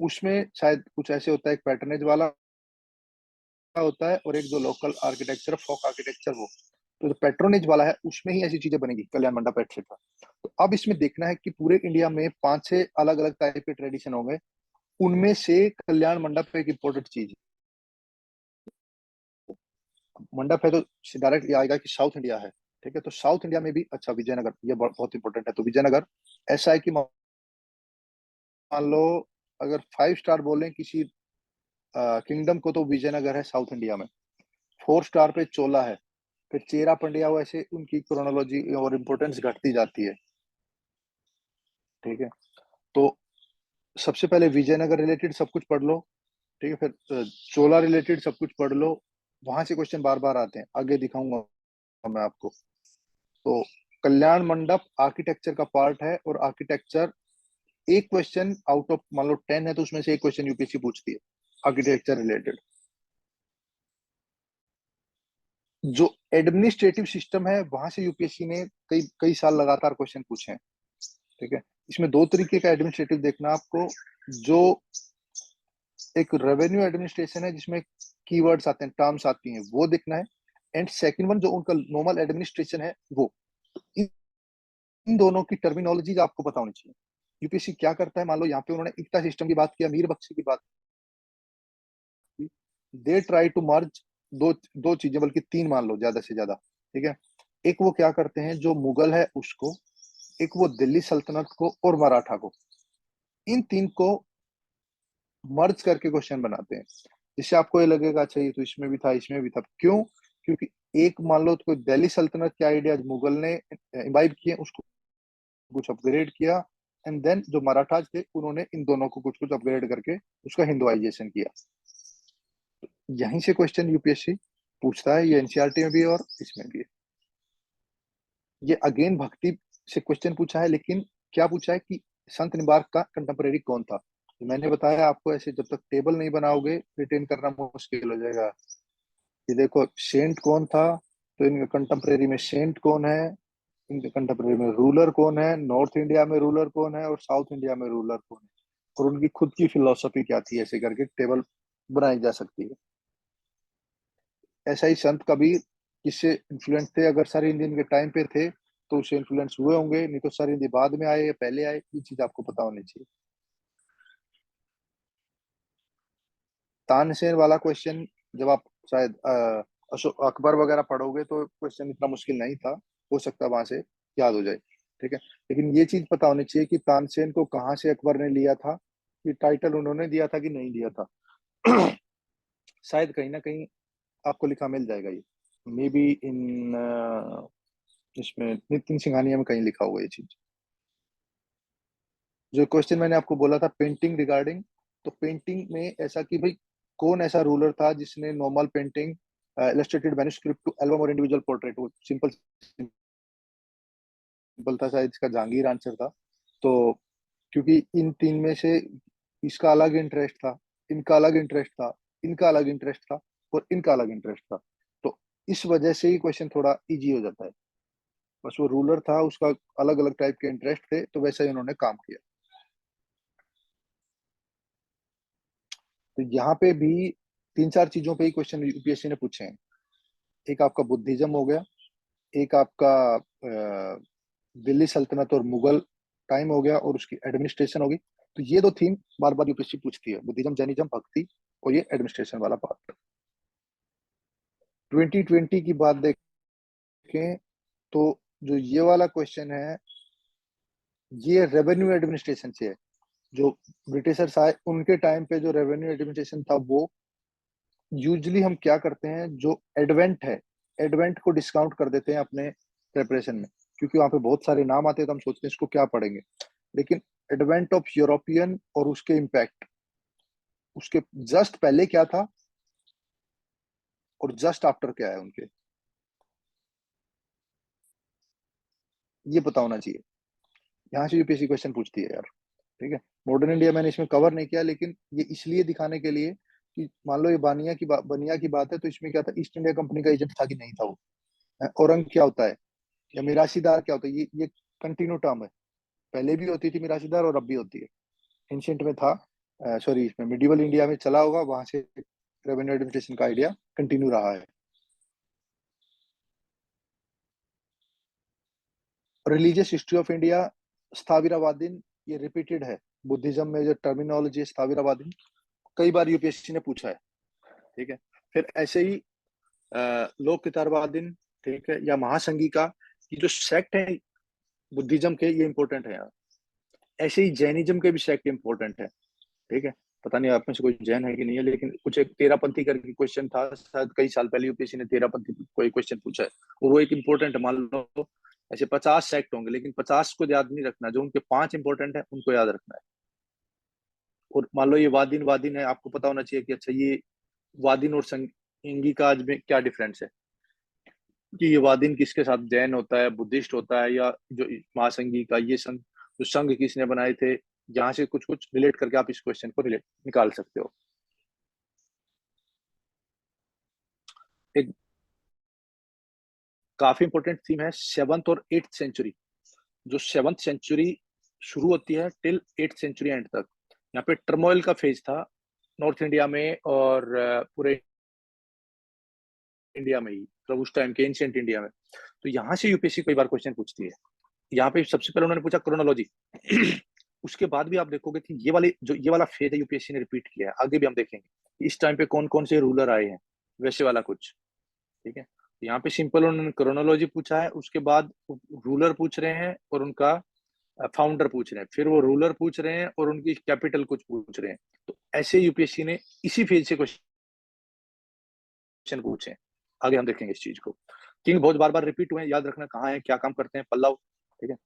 उसमें शायद कुछ ऐसे होता है, एक पैटर्नेज वाला होता है और एक जो लोकल आर्किटेक्चर फोक आर्किटेक्चर वो। तो जो पेट्रोनेज वाला है उसमें ही ऐसी चीजें बनेगी, कल्याण मंडप एक्सेट्रा। तो अब इसमें देखना है कि पूरे इंडिया में 5-6 अलग अलग टाइप के ट्रेडिशन हो गए, उनमें से कल्याण मंडप एक इंपॉर्टेंट चीज है। मंडप है तो डायरेक्ट ये आएगा कि साउथ इंडिया है। ठीक है, तो साउथ इंडिया में भी अच्छा विजयनगर ये बहुत इंपॉर्टेंट है। तो विजयनगर ऐसा है कि मान लो अगर 5 स्टार बोलें किसी किंगडम को तो विजयनगर है साउथ इंडिया में। 4 स्टार पे चोला है, फिर चेरा पंड्या, वैसे उनकी क्रोनोलॉजी और इम्पोर्टेंस घटती जाती है। ठीक है, तो सबसे पहले विजयनगर रिलेटेड सब कुछ पढ़ लो। ठीक है, फिर चोला रिलेटेड सब कुछ पढ़ लो। वहां से क्वेश्चन बार बार आते हैं, आगे दिखाऊंगा मैं आपको। तो कल्याण मंडप आर्किटेक्चर का पार्ट है, और आर्किटेक्चर एक क्वेश्चन आउट ऑफ मान लो 10 है तो उसमें से एक क्वेश्चन यूपीएससी पूछती है आर्किटेक्चर रिलेटेड। जो एडमिनिस्ट्रेटिव सिस्टम है वहां से यूपीएससी ने कई कई साल लगातार क्वेश्चन पूछे हैं। ठीक है, इसमें दो तरीके का एडमिनिस्ट्रेटिव देखना आपको। जो एक रेवेन्यू एडमिनिस्ट्रेशन है जिसमें कीवर्ड्स आते हैं, टर्म्स आती हैं, वो देखना है। एंड सेकंड वन जो उनका नॉर्मल एडमिनिस्ट्रेशन है वो। इन इन दोनों की टर्मिनोलॉजी आपको पता होनी चाहिए। यूपीएससी क्या करता है, मान लो यहाँ पे उन्होंने इक्ता सिस्टम की बात की, मीर बख्शी की बात की। दे ट्राई टू मर्ज दो दो चीजें, बल्कि तीन मान लो ज्यादा से ज्यादा। ठीक है, एक वो क्या करते हैं जो मुगल है उसको, एक वो दिल्ली सल्तनत को, और मराठा को। इन तीन को मर्ज करके क्वेश्चन बनाते हैं, जिससे आपको ये लगेगा अच्छा ये तो इसमें भी था इसमें भी था। क्यों? क्योंकि एक मान लो तो दिल्ली सल्तनत के आइडियाज मुगल ने इम्बाइब किए, उसको कुछ अपग्रेड किया। एंड देन जो मराठाज थे उन्होंने इन दोनों को कुछ कुछ अपग्रेड करके उसका हिंदुआइजेशन किया। यहीं से क्वेश्चन यूपीएससी पूछता है, ये एनसीईआरटी में भी है और इसमें भी है। ये अगेन भक्ति से क्वेश्चन पूछा है, लेकिन क्या पूछा है कि संत निम्बार्क का कंटेम्परेरी कौन था। तो मैंने बताया आपको, ऐसे जब तक टेबल नहीं बनाओगे रिटेन करना मुश्किल हो जाएगा। ये देखो सेंट कौन था, तो इनके कंटेम्परेरी में सेंट कौन है, इनके कंटेम्परेरी में रूलर कौन है, नॉर्थ इंडिया में रूलर कौन है और साउथ इंडिया में रूलर कौन है, और उनकी खुद की फिलोसफी क्या थी। ऐसे करके टेबल बनाई जा सकती है। ऐसा ही संत कबीर किससे इन्फ्लुएंस थे? अगर सर हिंदी के टाइम पे थे तो उससे इन्फ्लुएंस हुए होंगे, नहीं तो सर हिंदी बाद में आए या पहले आए, ये चीज आपको पता होनी चाहिए। तानसेन वाला क्वेश्चन जब आप शायद अशोक अकबर वगैरह पढ़ोगे तो क्वेश्चन इतना मुश्किल नहीं था, हो सकता है वहां से याद हो जाए। ठीक है, लेकिन ये चीज पता होनी चाहिए कि तानसेन को कहाँ से अकबर ने लिया था, ये टाइटल उन्होंने दिया था कि नहीं दिया था। शायद कहीं ना कहीं आपको लिखा मिल जाएगा ये, मे बी इन इसमें नितिन सिंघानिया में कहीं लिखा हुआ ये चीज। जो क्वेश्चन मैंने आपको बोला था पेंटिंग रिगार्डिंग, तो पेंटिंग में ऐसा कि भाई कौन ऐसा रूलर था जिसने normal painting, illustrated manuscript to album और इंडिविजुअल पोर्ट्रेट, वो सिंपल सिंपल था, शायद इसका जहांगीर आंसर था। तो क्योंकि इन तीन में से इसका अलग इंटरेस्ट था, इनका अलग इंटरेस्ट था, इनका अलग इंटरेस्ट था, और इनका अलग इंटरेस्ट था। तो इस वजह से ही क्वेश्चन थोड़ा इजी हो जाता है। बस वो रूलर था, उसका अलग अलग टाइप के इंटरेस्ट थे, तो वैसा ही उन्होंने काम किया। तो यहाँ पे भी 3-4 चीजों पे ही क्वेश्चन यूपीएससी ने पूछे हैं। एक आपका बुद्धिज्म हो गया, एक आपका दिल्ली सल्तनत और मुगल टाइम हो गया, और उसकी एडमिनिस्ट्रेशन होगी। तो ये दो थीम बार बार यूपीएससी पूछती है, बुद्धिज्म, जैनिज्म, भक्ति, और ये एडमिनिस्ट्रेशन वाला पार्ट। 2020 की बात देखें तो जो ये वाला क्वेश्चन है ये रेवेन्यू एडमिनिस्ट्रेशन से है। जो ब्रिटिशर्स आए उनके टाइम पे जो रेवेन्यू एडमिनिस्ट्रेशन था वो, यूजली हम क्या करते हैं जो एडवेंट है, एडवेंट को डिस्काउंट कर देते हैं अपने प्रेपरेशन में, क्योंकि वहां पे बहुत सारे नाम आते हैं तो हम सोचते हैं इसको क्या पढ़ेंगे। लेकिन एडवेंट ऑफ यूरोपियन और उसके इम्पैक्ट, उसके जस्ट पहले क्या था और जस्ट आफ्टर क्या है उनके। ये पता होना चाहिए। यहाँ से यूपीएससी क्वेश्चन पूछती है यार, ठीक है। मॉडर्न इंडिया मैंने इसमें कवर नहीं किया, लेकिन ये इसलिए दिखाने के लिए कि मान लो ये बनिया की बात है, तो इसमें क्या था, ईस्ट इंडिया कंपनी का एजेंट था कि नहीं था वो। औरंग क्या होता है या मिरासीदार क्या होता है, ये कंटिन्यू टर्म है। पहले भी होती थी मिरासीदार और अब भी होती है। एंशियंट में था, सॉरी इसमें मिडिवल इंडिया में चला होगा, वहां से रेवेन्यू एडमिनिस्ट्रेशन का आइडिया कंटिन्यू रहा है। रिलीजियस हिस्ट्री ऑफ इंडिया, स्थाविरावादीन, ये रिपीटेड है। बुद्धिज्म में जो टर्मिनोलॉजी है स्थाविरावादीन, कई बार यूपीएससी ने पूछा है, ठीक है। फिर ऐसे ही लोक कितारवादीन, ठीक है, या महासंघी का, ये जो सेक्ट है बुद्धिज्म के, ये इंपॉर्टेंट है यार। ऐसे ही जैनिज्म के भी सेक्ट इंपॉर्टेंट है, ठीक है। पता नहीं आप में से कोई जैन है कि नहीं है, लेकिन कुछ एक तेरापंथी करके क्वेश्चन था, शायद कई साल पहले यूपीएससी ने तेरापंथी कोई क्वेश्चन पूछा है, और वो एक इंपॉर्टेंट है। मान लो ऐसे 50 सेक्ट होंगे, लेकिन 50 को याद नहीं रखना, जो उनके 5 इंपॉर्टेंट है उनको याद रखना है। और मान लो ये वादिन वादिन है, आपको पता होना चाहिए कि अच्छा ये वादिन और संगी का आज में क्या डिफरेंस है, कि ये वादिन किसके साथ, जैन होता है, बुद्धिस्ट होता है, या जो महासंघी का ये संघ, जो संघ किसने बनाए थे। यहाँ से कुछ कुछ रिलेट करके आप इस क्वेश्चन को रिलेट निकाल सकते हो। एक काफी इंपॉर्टेंट थीम है 7th और 8th सेंचुरी। जो 7th सेंचुरी शुरू होती है टिल 8th सेंचुरी एंड तक, यहाँ पे टर्मोइल का फेज था नॉर्थ इंडिया में, और पूरे इंडिया में ही, मतलब उस टाइम के एंशिएंट इंडिया में। तो यहाँ से यूपीएससी कई बार क्वेश्चन पूछती है। यहाँ पे सबसे पहले उन्होंने पूछा क्रोनोलॉजी। उसके बाद भी आप देखोगे कि ये वाला फेज है यूपीएससी ने रिपीट किया है, आगे भी हम देखेंगे इस टाइम पे कौन कौन से रूलर आए हैं, वैसे वाला कुछ, ठीक है। यहाँ पे सिंपल उन्होंने क्रोनोलॉजी पूछा है, उसके बाद रूलर पूछ रहे हैं और उनका फाउंडर पूछ रहे हैं, फिर वो रूलर पूछ रहे हैं और उनकी कैपिटल कुछ पूछ रहे हैं। तो ऐसे यूपीएससी ने इसी फेज से क्वेश्चन पूछे हैं। आगे हम देखेंगे इस चीज को। किंग बहुत बार बार रिपीट हुए हैं, याद रखना कहाँ है, क्या काम करते हैं, पल्लव, ठीक है।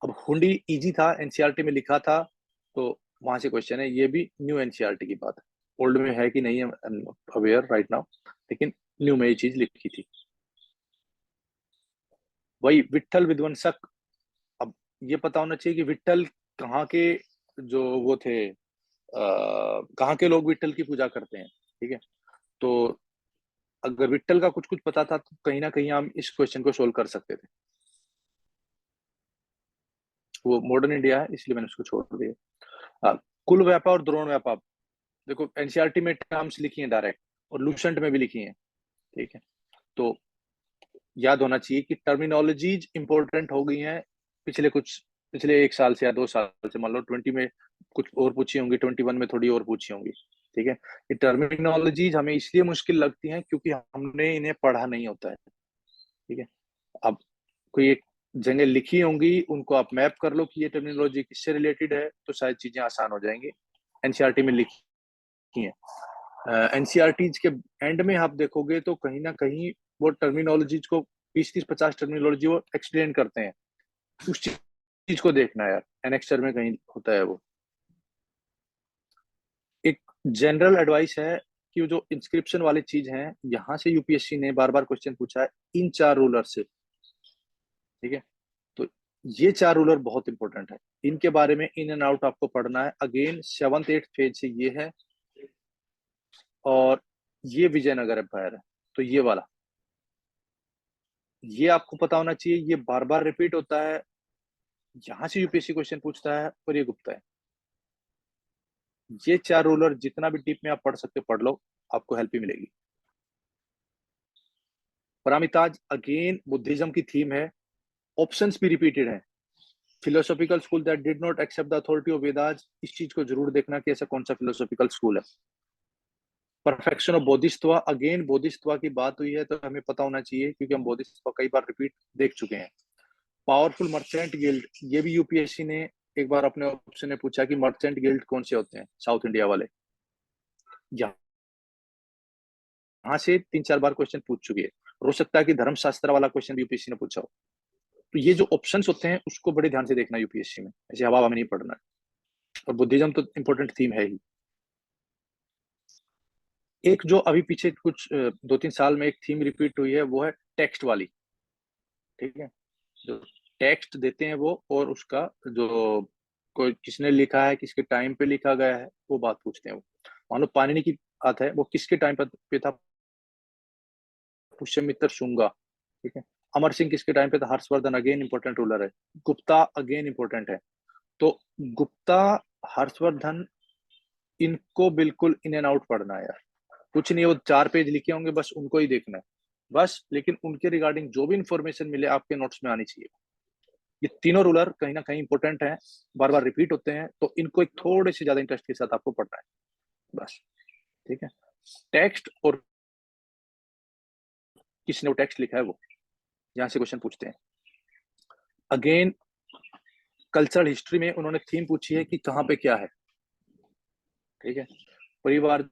अब हुंडी इजी था, एनसीईआरटी में लिखा था, तो वहां से क्वेश्चन है, ये भी न्यू एनसीईआरटी की बात है। ओल्ड में है कि नहीं है अवेयर राइट नाउ, लेकिन न्यू में ये चीज लिखी थी। वही विट्ठल विध्वंसक। अब ये पता होना चाहिए कि विट्ठल कहाँ के, जो वो थे, कहाँ के लोग विट्ठल की पूजा करते हैं, ठीक है। तो अगर विट्ठल का कुछ कुछ पता था तो कहीं ना कहीं हम इस क्वेश्चन को सोल्व कर सकते थे। वो मॉडर्न इंडिया है इसलिए मैंने उसको छोड़ दिया। कुल व्यापार और द्रोण व्यापार, देखो एनसीईआरटी में टर्म्स लिखी हैं डायरेक्ट, और लूसेंट में भी लिखी हैं, ठीक है। तो याद होना चाहिए कि टर्मिनोलॉजीज इंपॉर्टेंट हो गई हैं पिछले 1 साल से या 2 साल से। मान लो 20 में कुछ और पूछी होंगी, 21 में थोड़ी और पूछी होंगी, ठीक है। ये टर्मिनोलॉजीज हमें इसलिए मुश्किल लगती हैं क्योंकि हमने इन्हें पढ़ा नहीं होता है, ठीक है। अब कोई एक जगह लिखी होंगी, उनको आप मैप कर लो कि ये टर्मिनोलॉजी किससे रिलेटेड है, तो शायद चीजें आसान हो जाएंगी। एनसीईआरटी में लिखी है। एनसीईआरटीज के एंड में आप देखोगे तो कहीं ना कहीं वो टर्मिनोलॉजीज को 20-30-50 टर्मिनोलॉजी वो एक्सप्लेन करते हैं। उस चीज को देखना है यार, एनेक्स्चर में कहीं होता है वो। एक जनरल एडवाइस है कि वो जो इंस्क्रिप्शन वाली चीज है, यहाँ से यूपीएससी ने बार बार क्वेश्चन पूछा है इन 4 रूलर से, ठीक है। तो ये 4 रूलर बहुत इंपॉर्टेंट है, इनके बारे में इन एंड आउट आपको पढ़ना है। अगेन 7th 8th फेज से ये है, और ये विजयनगर एम्पायर है, तो ये वाला, ये आपको पता होना चाहिए, ये बार बार रिपीट होता है, यहां से यूपीएससी क्वेश्चन पूछता है, और ये गुप्ता है। ये 4 रूलर जितना भी डीप में आप पढ़ सकते पढ़ लो, आपको हेल्प ही मिलेगी। परामिताज अगेन बुद्धिज्म की थीम है, ऑप्शंस भी रिपीटेड है। Philosophical school that did not accept the authority of Vedas, इस चीज को जरूर देखना कि ऐसा कौन सा फिलोसॉफिकल स्कूल है। Perfection of Bodhisattva, again Bodhisattva की बात हुई है तो हमें पता होना चाहिए, क्योंकि हम बोधिसत्व कई बार रिपीट देख चुके हैं। पावरफुल मर्चेंट गिल्ड, ये भी यूपीएससी ने एक बार अपने ऑप्शन में पूछा कि मर्चेंट गिल्ड कौन से होते हैं साउथ इंडिया वाले। यहाँ से 3-4 बार क्वेश्चन पूछ चुकी है। हो सकता है कि धर्मशास्त्र वाला क्वेश्चन भी यूपीएससी ने पूछा हो। तो ये जो ऑप्शंस होते हैं उसको बड़े ध्यान से देखना यूपीएससी में, ऐसे हवा में नहीं पढ़ना है। और बुद्धिज्म तो इंपॉर्टेंट थीम है ही। एक जो अभी पीछे कुछ 2-3 साल में एक थीम रिपीट हुई है, वो है टेक्स्ट वाली, ठीक है, जो टेक्स्ट देते हैं वो, और उसका जो कोई किसने लिखा है, किसके टाइम पे लिखा गया है, वो बात पूछते हैं वो। मान लो पाणिनि की बात है, वो किसके टाइम पे था, पुष्यमित्र शुंगा, ठीक है। अमर सिंह किसके टाइम पे था, हर्षवर्धन, अगेन इंपॉर्टेंट रूलर है। गुप्ता अगेन इंपॉर्टेंट है। तो गुप्ता, हर्षवर्धन, इनको बिल्कुल इन एंड आउट पढ़ना है यार। कुछ नहीं, वो 4 पेज लिखे होंगे, बस उनको ही देखना है बस, लेकिन उनके रिगार्डिंग जो भी इंफॉर्मेशन मिले आपके नोट्स में आनी चाहिए। ये तीनों रूलर कहीं ना कहीं इंपॉर्टेंट हैं, बार बार रिपीट होते हैं, तो इनको एक थोड़े से ज्यादा इंटरेस्ट के साथ आपको पढ़ना है बस, ठीक है। टेक्स्ट और किसने वो टेक्स्ट लिखा है, वो यहाँ से क्वेश्चन पूछते हैं। अगेन कल्चरल हिस्ट्री में उन्होंने थीम पूछी है कि कहाँ पे क्या है, ठीक है। परिवार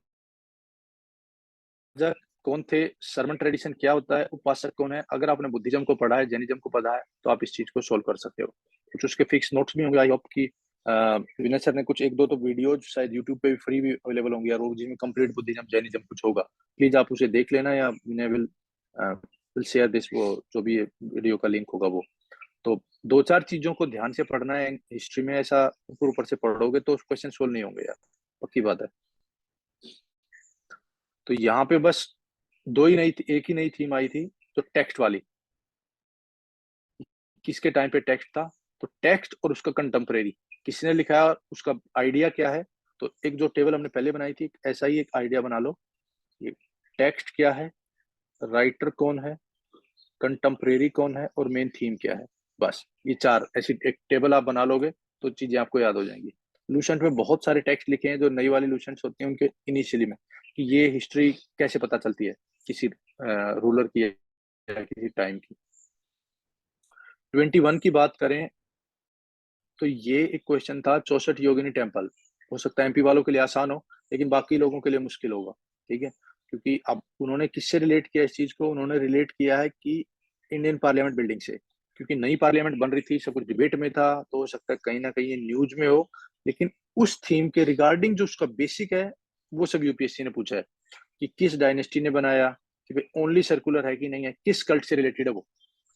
कौन थे, सर्वन ट्रेडिशन क्या होता है, उपासक कौन है। अगर आपने बुद्धिज्म को पढ़ा है, जैनिज्म को पढ़ा है, तो आप इस चीज को सोल्व कर सकते हो। कुछ उसके फिक्स नोट्स भी होंगे, आई होप कि विनय सर ने कुछ एक दो तो वीडियोज शायद यूट्यूब पे भी फ्री भी अवेलेबल होंगे, और जिसमें कंप्लीट बुद्धिज्म जैनिज्म कुछ होगा, प्लीज आप उसे देख लेना, या विनय विल शेयर दिस, वो जो भी वीडियो का लिंक होगा वो। तो 2-4 चीजों को ध्यान से पढ़ना है हिस्ट्री में, ऐसा ऊपर ऊपर से पढ़ोगे तो क्वेश्चन सोल्व नहीं होंगे यार, पक्की बात है। तो यहाँ पे बस दो ही नई, एक ही नई थीम आई थी, तो टेक्स्ट वाली, किसके टाइम पे टेक्स्ट था, तो टेक्स्ट और उसका कंटेम्परेरी, किसने लिखा है, उसका आइडिया क्या है। तो एक जो टेबल हमने पहले बनाई थी, ऐसा ही एक आइडिया बना लो, ये टेक्स्ट क्या है, राइटर कौन है, कंटेम्परेरी कौन है, और मेन थीम क्या है। बस ये 4 ऐसी एक टेबल आप बना लोगे तो चीजें आपको याद हो जाएंगी। लूसेंट में बहुत सारे टेक्स्ट लिखे हैं, जो नई वाली लूसेंट होती हैं उनके इनिशियली में, कि ये हिस्ट्री कैसे पता चलती है किसी रूलर की या किसी टाइम की। 21 की बात करें तो ये एक क्वेश्चन था, 64 योगिनी टेम्पल। हो सकता है एमपी वालों के लिए आसान हो, लेकिन बाकी लोगों के लिए मुश्किल होगा, ठीक है। क्योंकि अब उन्होंने किससे रिलेट किया इस चीज को, उन्होंने रिलेट किया है कि इंडियन पार्लियामेंट बिल्डिंग से, क्योंकि नई पार्लियामेंट बन रही थी, सब कुछ डिबेट में था, तो हो सकता है कहीं ना कहीं ये न्यूज में हो, लेकिन उस थीम के रिगार्डिंग जो उसका बेसिक है, वो सब यूपीएससी ने पूछा है, कि किस डायनेस्टी ने बनाया, कि भाई ओनली सर्कुलर है कि नहीं है, किस कल्ट से रिलेटेड है वो।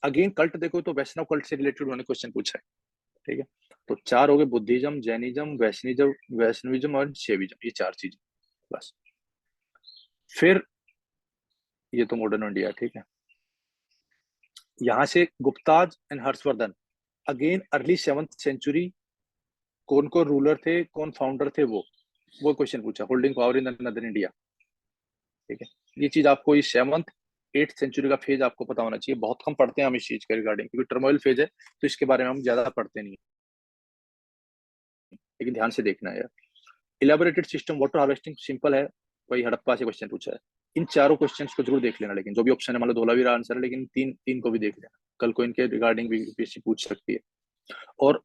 अगेन कल्ट देखो तो वैष्णव कल्ट से रिलेटेड उन्होंने क्वेश्चन पूछा है, ठीक है। तो 4 हो गए, बुद्धिज्म, जैनिज्म, वैष्णविज्म और शैविज्म, ये 4 चीज बस। फिर ये तो मॉडर्न इंडिया, ठीक है। यहाँ से Guptas and Harshavardhana, again early 7th century, कौन कौन रूलर थे, कौन फाउंडर थे, वो क्वेश्चन पूछा, होल्डिंग पावर इन नदर इंडिया, ठीक है। ये चीज आपको इस 7th 8th सेंचुरी का फेज आपको पता होना चाहिए। बहुत कम पढ़ते हैं हम इस चीज के रिगार्डिंग, क्योंकि टर्मोइल फेज है, तो इसके बारे में हम ज्यादा पढ़ते नहीं, लेकिन ध्यान से देखना है यार। Elaborated system water harvesting simple है, वही हड़प्पा से क्वेश्चन पूछा है। इन चारों क्वेश्चंस को जरूर देख लेना, लेकिन जो भी ऑप्शन है, मान लो धोलावीरा आंसर है, लेकिन तीन तीन को भी देख लेना, कल को इनके रिगार्डिंग भी यूपीएससी पूछ सकती है। और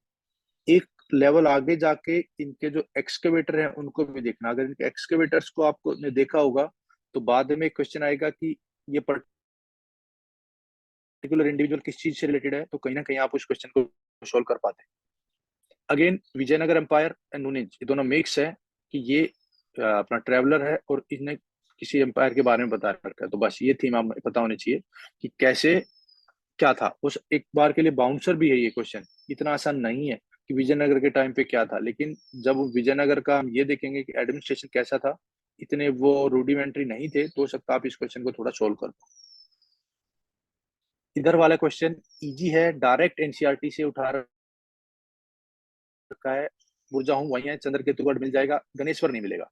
एक लेवल आगे जाके इनके जो एक्सकेवेटर हैं उनको भी देखना। अगर इनके एक्सकेवेटर्स को आपको ने देखा होगा, तो बाद में क्वेश्चन आएगा कि ये पर्टिकुलर इंडिविजुअल किस चीज से रिलेटेड है, तो कहीं ना कहीं आप उस क्वेश्चन को सोल्व कर पाते हैं। Again Vijayanagara empire and Nuniz, ये दोनों मिक्स है, कि ये अपना ट्रेवलर है और इसने किसी एम्पायर के बारे में बता रखा है। तो बस ये थीम आप पता होनी चाहिए कि कैसे क्या था। उस एक बार के लिए बाउंसर भी है ये क्वेश्चन, इतना आसान नहीं है कि विजयनगर के टाइम पे क्या था, लेकिन जब विजयनगर का हम ये देखेंगे कि एडमिनिस्ट्रेशन कैसा था, इतने वो रूडिमेंट्री नहीं थे, तो हो सकता है आप इस क्वेश्चन को थोड़ा सोल्व कर पाओ। इधर वाला क्वेश्चन इजी है, डायरेक्ट एनसीईआरटी से उठा रखा है। बुरजा हूँ वही है, चंद्र केतुगढ़ मिल जाएगा, गणेश्वर नहीं मिलेगा।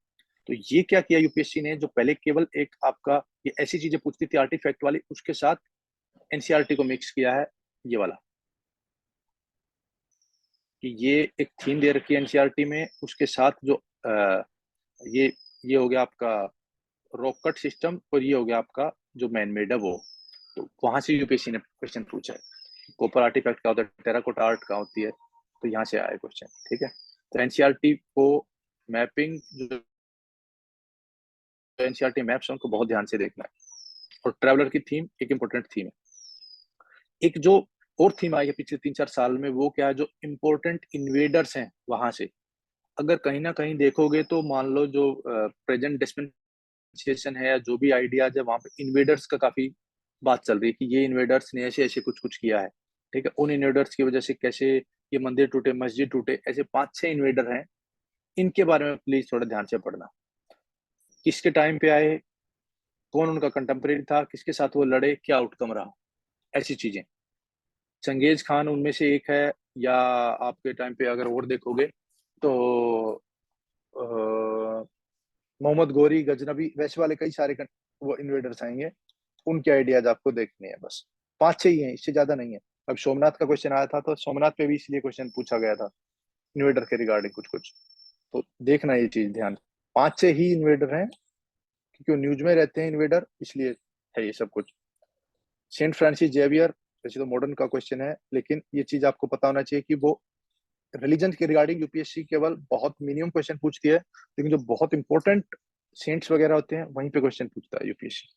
तो ये क्या किया यूपीएससी ने, जो पहले केवल एक आपका ये ऐसी चीजें पूछती थी आर्टिफैक्ट वाली, उसके साथ एनसीईआरटी को मिक्स किया है, ये वाला, कि ये एक थीम दे रखी है एनसीईआरटी में, उसके साथ जो ये ये हो गया आपका रॉक कट सिस्टम, और ये हो गया आपका जो मैन मेड है वो। तो वहां से यूपीएससी ने क्वेश्चन पूछा है। कॉपर आर्टिफैक्ट क्या होता है, टेराकोटा आर्ट क्या होती है, तो यहाँ से आया क्वेश्चन, ठीक है। तो एनसीईआरटी को मैपिंग, जो एनसीईआरटी मैप्स है उनको बहुत ध्यान से देखना है। और ट्रैवलर की थीम एक इंपॉर्टेंट थीम है। एक जो और थीम आई है पिछले 3-4 साल में, वो क्या है, जो इम्पोर्टेंट इन्वेडर्स हैं वहां से। अगर कहीं ना कहीं देखोगे तो मान लो जो प्रेजेंट डिस्पेंसेशन है, या जो भी आइडियाज है, वहां पे इन्वेडर्स का काफी बात चल रही है कि ये इन्वेडर्स ने ऐसे ऐसे कुछ कुछ किया है, ठीक है, उन इन्वेडर्स की वजह से कैसे ये मंदिर टूटे, मस्जिद टूटे, ऐसे 5-6 इन्वेडर हैं, इनके बारे में प्लीज थोड़ा ध्यान से पढ़ना। किसके टाइम पे आए, कौन उनका कंटेम्परेरी था, किसके साथ वो लड़े, क्या आउटकम रहा, ऐसी चीजें। चंगेज खान उनमें से एक है, या आपके टाइम पे अगर और देखोगे तो मोहम्मद गोरी, गजनबी, वैसे वाले कई सारे वो इन्वेडर्स आएंगे, उनके आइडियाज आपको देखने हैं बस। 5-6 ही हैं, इससे ज्यादा नहीं है। अब सोमनाथ का क्वेश्चन आया था तो सोमनाथ पे भी इसलिए क्वेश्चन पूछा गया था इन्वेडर के रिगार्डिंग कुछ कुछ, तो देखना ये चीज ध्यान। 5-6 ही इन्वेडर हैं, क्योंकि न्यूज में रहते हैं इन्वेडर, इसलिए है ये सब कुछ। सेंट फ्रांसिस जेवियर, वैसे तो मॉडर्न का क्वेश्चन है, लेकिन ये चीज आपको पता होना चाहिए कि वो रिलीजन के रिगार्डिंग यूपीएससी केवल बहुत मिनिमम क्वेश्चन पूछती है, लेकिन जो बहुत इंपॉर्टेंट सेंट्स वगैरह होते हैं वहीं पे क्वेश्चन पूछता है यूपीएससी।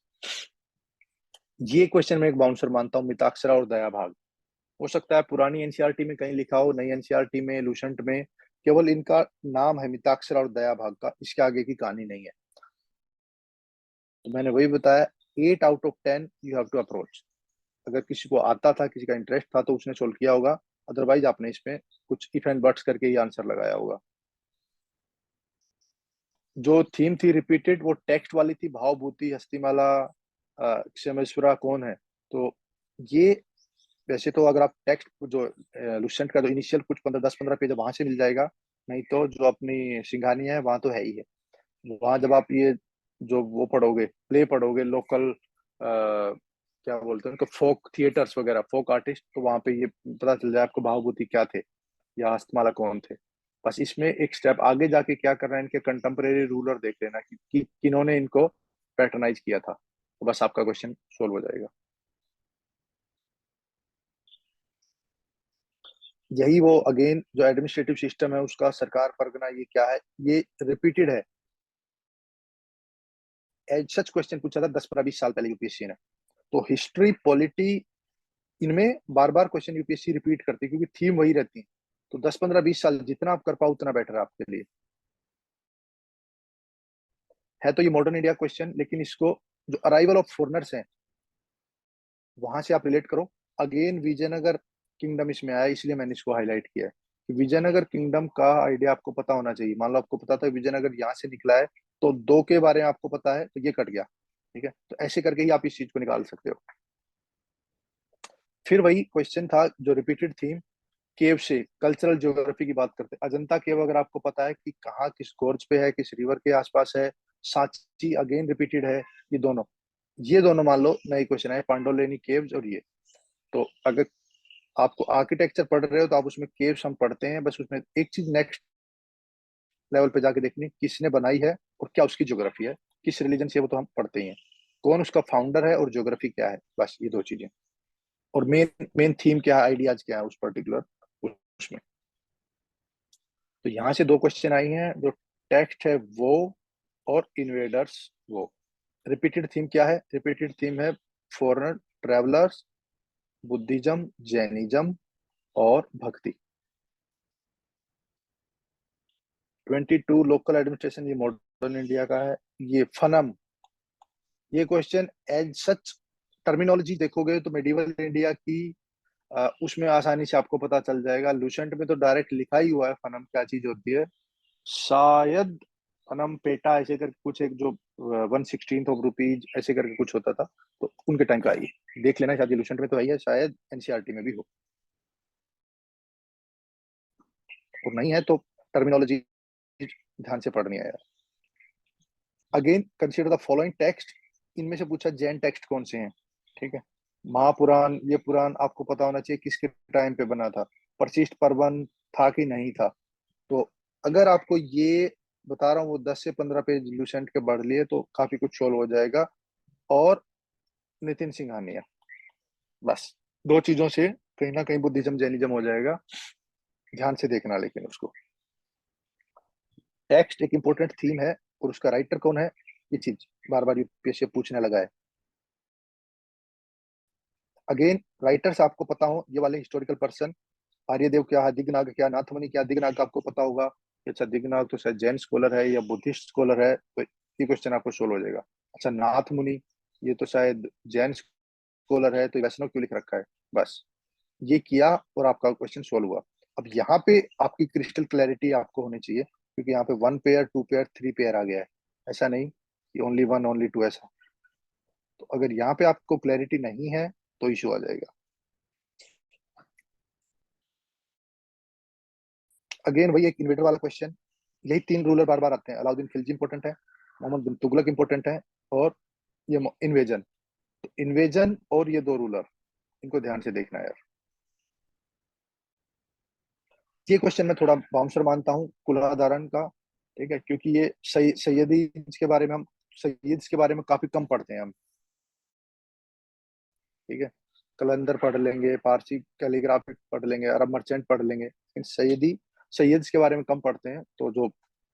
ये क्वेश्चन मैं एक बाउंसर मानता हूँ, मिताक्षरा और दया भाग। हो सकता है पुरानी एनसीईआरटी में कहीं लिखा हो, नई एनसीईआरटी में, लुसेंट में, केवल इनका नाम है मिताक्षरा और दया भाग का, इसके आगे की कहानी नहीं है। तो मैंने वही बताया, 8 out of 10 you have to approach. अगर किसी को आता था, किसी का इंटरेस्ट था, तो उसने सोल्व किया होगा, अदरवाइज आपने इसमें कुछ इफ एंड बट्स करके ही आंसर लगाया होगा। जो थीम थी रिपीटेड, वो टेक्स्ट वाली थी, भावभूति, हस्तिमाला, क्षमेश्वरा कौन है। तो ये, वैसे तो अगर आप टेक्स्ट जो लुसेंट का जो इनिशियल कुछ 10-15 पेज वहां से मिल जाएगा, नहीं तो जो अपनी सिंघानी है वहां तो है ही है। वहां जब आप ये जो वो पढ़ोगे, प्ले पढ़ोगे, लोकल क्या बोलते हैं उनको, फोक थिएटर्स वगैरह, फोक आर्टिस्ट, तो वहां पे ये पता चल जाए आपको भावभूति क्या थे या हस्तमाला कौन थे। बस इसमें एक स्टेप आगे जाके क्या कर रहे हैं, इनके कंटेम्परेरी रूलर देख लेना कि किन्होंने इनको पैटर्नाइज किया था, तो बस आपका क्वेश्चन सोल्व हो जाएगा। यही वो अगेन जो एडमिनिस्ट्रेटिव सिस्टम है उसका, सरकार परगना, ये क्या है, ये रिपीटेड है। एज सच क्वेश्चन पूछा था 10-15-20 साल पहले यूपीएससी ने। तो हिस्ट्री, पॉलिटी, इनमें बार बार क्वेश्चन यूपीएससी रिपीट करती है, क्योंकि थीम वही रहती है। तो 10-15-20 साल जितना आप कर पाओ उतना बेटर है आपके लिए। है तो ये मॉडर्न इंडिया क्वेश्चन, लेकिन इसको जो अराइवल ऑफ फॉरनर्स हैं वहां से आप रिलेट करो। अगेन विजयनगर किंगडम इसमें आया, इसलिए मैंने इसको हाईलाइट किया है कि विजयनगर किंगडम का आइडिया आपको पता होना चाहिए। मान लो आपको पता था विजयनगर यहाँ से निकला है, तो दो के बारे में आपको पता है, तो ये कट गया, ठीक है। तो ऐसे करके ही आप इस चीज को निकाल सकते हो। फिर वही क्वेश्चन था जो रिपीटेड थीम, केव से कल्चरल ज्योग्राफी की बात करते हैं। अजंता केव अगर आपको पता है कि कहाँ, किस गोर्ज पे है, किस रिवर के आसपास है। सांची अगेन रिपीटेड है। ये दोनों मान लो नए क्वेश्चन है, पांडोलेनी केव्स और ये। तो अगर आपको आर्किटेक्चर पढ़ रहे हो तो आप उसमें केव्स हम पढ़ते हैं, बस उसमें एक चीज नेक्स्ट लेवल पे जाके देखनी, किसने बनाई है और क्या उसकी ज्योग्राफी है, किस रिलीजन से, वो तो हम पढ़ते ही हैं, कौन उसका फाउंडर है और ज्योग्राफी क्या है, बस ये दो चीजें। और मेन मेन थीम क्या है, आइडियाज क्या है उस पर्टिकुलर उसमें। तो यहाँ से दो क्वेश्चन आई हैं, जो टेक्स्ट है वो और इन्वेडर्स वो। रिपीटेड थीम क्या है, रिपीटेड थीम है फॉरेनर, ट्रेवलर्स, बुद्धिज्म, जैनिज्म और भक्ति। 22 लोकल एडमिनिस्ट्रेशन, ये मॉडर्न इंडिया का है। ये फनम, ये क्वेश्चन एज सच टर्मिनोलॉजी देखोगे तो मेडिवल इंडिया की उसमें आसानी से आपको पता चल जाएगा। लुसेंट में तो डायरेक्ट लिखा ही हुआ है फनम क्या चीज होती है, शायद फनम पेटा ऐसे करके कुछ, एक जो 1/16 ऐसे करके कुछ होता था, तो उनके टाइम का आई है। देख लेना, शायद लुसेंट में तो आई है, शायद एनसीईआरटी में भी हो, और नहीं है तो टर्मिनोलॉजी ध्यान से पढ़नी है यार। Again consider the following text, इनमें से पूछा जैन टेक्स्ट कौन से हैं, ठीक है। महापुराण, ये पुराण आपको पता होना चाहिए किसके टाइम पे बना था, परिशिष्ट पर्वन था कि नहीं था। तो अगर आपको ये बता रहा हूँ, वो 10 से 15 पेज लुसेंट के पढ़ लिए तो काफी कुछ सोल्व हो जाएगा। और नितिन सिंघानिया, बस दो चीजों से कहीं ना कहीं बुद्धिज्म जैनिज्म हो जाएगा। ध्यान से देखना लेकिन उसको, टेक्स्ट एक इंपॉर्टेंट थीम है और उसका राइटर कौन है, ये चीज बार बार यूपीएससी पूछने लगा है। अगेन राइटर्स आपको पता हो, ये वाले हिस्टोरिकल पर्सन, आर्यदेव क्या, दिगनाग क्या, नाथमुनि क्या। दिगनाग आपको पता होगा, अच्छा दिगनाग तो शायद जैन स्कॉलर है या बुद्धिस्ट स्कॉलर है, तो ये क्वेश्चन आपको सोल्व हो जाएगा। अच्छा नाथ मुनि, ये तो शायद जैन स्कॉलर है तो वैष्णव क्यों लिख रखा है, बस ये किया और आपका क्वेश्चन सोल्व हुआ। अब यहाँ पे आपकी क्रिस्टल क्लैरिटी आपको होनी चाहिए, क्योंकि यहाँ पे 1 पेयर 2 पेयर 3 पेयर आ गया है, ऐसा नहीं कि ओनली 1 ओनली 2 ऐसा। तो अगर यहाँ पे आपको क्लैरिटी नहीं है तो इशू आ जाएगा। अगेन वही एक इन्वेटर वाला क्वेश्चन, यही 3 रूलर बार बार आते हैं। अलाउद्दीन खिलजी इंपॉर्टेंट है, मोहम्मद बिन तुगलक इंपॉर्टेंट है, और ये इन्वेजन। तो इन्वेजन और ये 2 रूलर, इनको ध्यान से देखना है यार। ये क्वेश्चन मैं थोड़ा बाउंसर मानता हूँ कुलाधारण का, ठीक है, क्योंकि ये सैयदी के बारे में हम सैयद के बारे में काफी कम पढ़ते हैं हम, ठीक है। कलंदर पढ़ लेंगे, पारसी कैलीग्राफी पढ़ लेंगे, अरब मर्चेंट पढ़ लेंगे, लेकिन सैयद के बारे में कम पढ़ते हैं। तो जो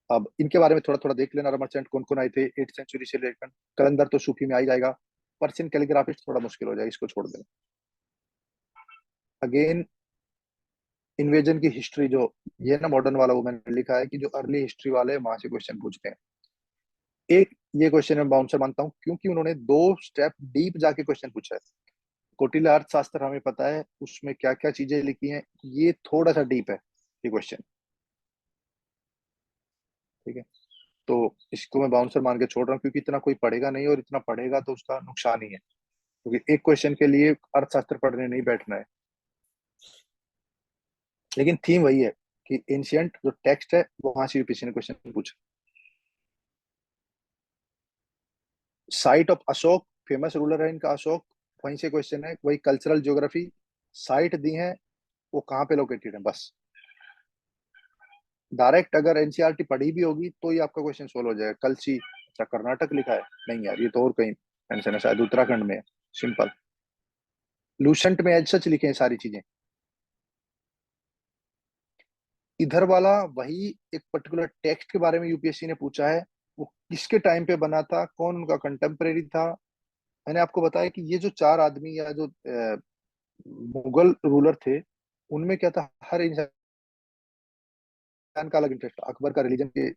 अब इनके बारे में थोड़ा थोड़ा देख लेना, अरब मर्चेंट कौन कौन आए थे 8th सेंचुरी से लेकर। कलंदर तो सूफी में आ ही जाएगा, पर्शियन कैलीग्राफिस्ट थोड़ा मुश्किल हो जाएगा, इसको छोड़ देना। अगेन इन्वेजन की हिस्ट्री जो ये ना मॉडर्न वाला, वो मैंने लिखा है कि जो अर्ली हिस्ट्री वाले हैं, वहां से क्वेश्चन पूछते हैं। एक ये क्वेश्चन मैं बाउंसर मानता हूँ, क्योंकि उन्होंने 2 स्टेप डीप जाके क्वेश्चन पूछा है। कौटिल्य अर्थशास्त्र हमें पता है उसमें क्या क्या चीजें लिखी हैं, ये थोड़ा सा डीप है ये क्वेश्चन, ठीक है। तो इसको मैं बाउंसर मान के छोड़ रहा हूँ, क्योंकि इतना कोई पढ़ेगा नहीं, और इतना पढ़ेगा तो उसका नुकसान ही है, क्योंकि एक क्वेश्चन के लिए अर्थशास्त्र पढ़ने नहीं बैठना है। लेकिन थीम वही है कि एंशियंट जो टेक्स्ट है वहां से यूपीएससी ने क्वेश्चन पूछा। Site of Ashok, famous ruler है इनका अशोक, वहीं से क्वेश्चन है। वही कल्चरल ज्योग्राफी, साइट दी है, वो कहाँ पे लोकेटेड है, बस। डायरेक्ट अगर एनसीईआरटी पढ़ी भी होगी तो ही आपका क्वेश्चन सोल्व हो जाएगा। कलसी, अच्छा कर्नाटक लिखा है, नहीं यार ये तो और कहीं मेंशन है, शायद उत्तराखंड में है। सिंपल, लूसेंट में एज सच लिखे हैं सारी चीजें। इधर वाला वही एक पर्टिकुलर टेक्स्ट के बारे में यूपीएससी ने पूछा है, वो किसके टाइम पे बना था, कौन उनका कंटेम्परेरी था। मैंने आपको बताया कि ये जो 4 आदमी या जो मुगल रूलर थे, उनमें क्या था, हर इंसान का अलग इंटरेस्ट था। अकबर का रिलीजन के,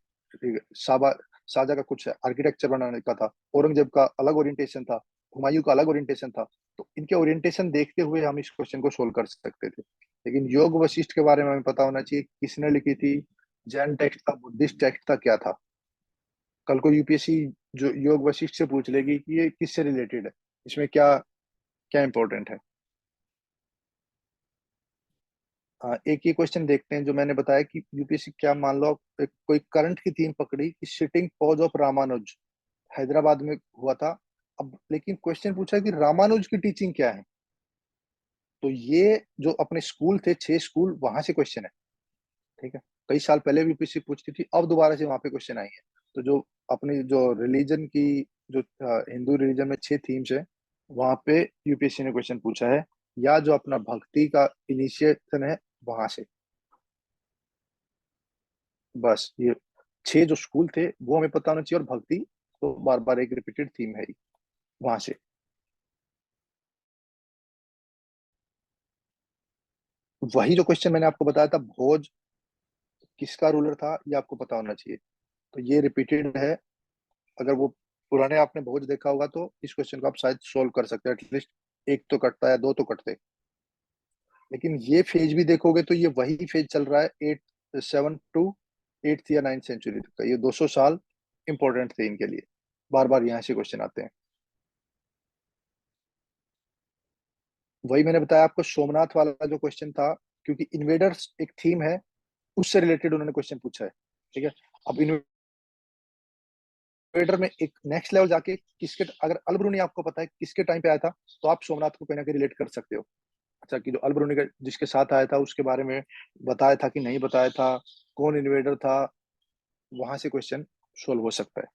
साबा शाहजहाँ का कुछ आर्किटेक्चर बनाने का था, औरंगजेब का अलग ओरिएंटेशन था, हुमायूं का अलग ओरिएंटेशन था। तो इनके ओरिएंटेशन देखते हुए हम इस क्वेश्चन को सोल्व कर सकते थे। लेकिन योग वशिष्ठ के बारे में हमें पता होना चाहिए, किसने लिखी थी, जैन टेक्स्ट था, बुद्धिस्ट टेक्स्ट था, क्या था। कल को यूपीएससी जो योग वशिष्ठ से पूछ लेगी कि ये किससे रिलेटेड है, इसमें क्या क्या इंपॉर्टेंट है। एक ही क्वेश्चन देखते हैं जो मैंने बताया कि यूपीएससी क्या, मान लो एक कोई करंट की थीम पकड़ी कि sitting pose of Ramanuja Hyderabad में हुआ था। अब लेकिन क्वेश्चन पूछा कि रामानुज की टीचिंग क्या है। तो ये जो अपने स्कूल थे 6 स्कूल, वहां से क्वेश्चन है, ठीक है। कई साल पहले भी यूपीएससी पूछती थी, अब दोबारा से वहां पे क्वेश्चन आई है। तो जो अपनी जो रिलीजन की, जो हिंदू रिलीजन में 6 थीम्स है, वहां पे यूपीएससी ने क्वेश्चन पूछा है, या जो अपना भक्ति का इनिशिएशन है वहां से। बस ये 6 जो स्कूल थे वो हमें पता होना चाहिए, और भक्ति तो बार बार एक रिपीटेड थीम है ही, वहां से। वही जो क्वेश्चन मैंने आपको बताया था, भोज किसका रूलर था, ये आपको पता होना चाहिए। तो ये रिपीटेड है। अगर वो पुराने आपने भोज देखा होगा तो इस क्वेश्चन को आप शायद सोल्व कर सकते हैं, एटलीस्ट एक तो कटता है, 2 तो कटते। लेकिन ये फेज भी देखोगे तो ये वही फेज चल रहा है, 7 to 8th या 9th सेंचुरी तक का। ये 200 साल इंपॉर्टेंट थे इनके लिए, बार बार यहाँ से क्वेश्चन आते हैं। वही मैंने बताया आपको, सोमनाथ वाला जो क्वेश्चन था, क्योंकि इन्वेडर्स एक थीम है, उससे रिलेटेड उन्होंने क्वेश्चन पूछा है, ठीक है। अब इन्वेडर में एक नेक्स्ट लेवल जाके, किसके, अगर अलब्रूनी आपको पता है किसके टाइम पे आया था, तो आप सोमनाथ को कहीं ना कहीं रिलेट कर सकते हो। अच्छा, कि जो अलब्रूनी का जिसके साथ आया था उसके बारे में बताया था कि नहीं बताया था, कौन इन्वेडर था, वहां से क्वेश्चन सोल्व हो सकता है।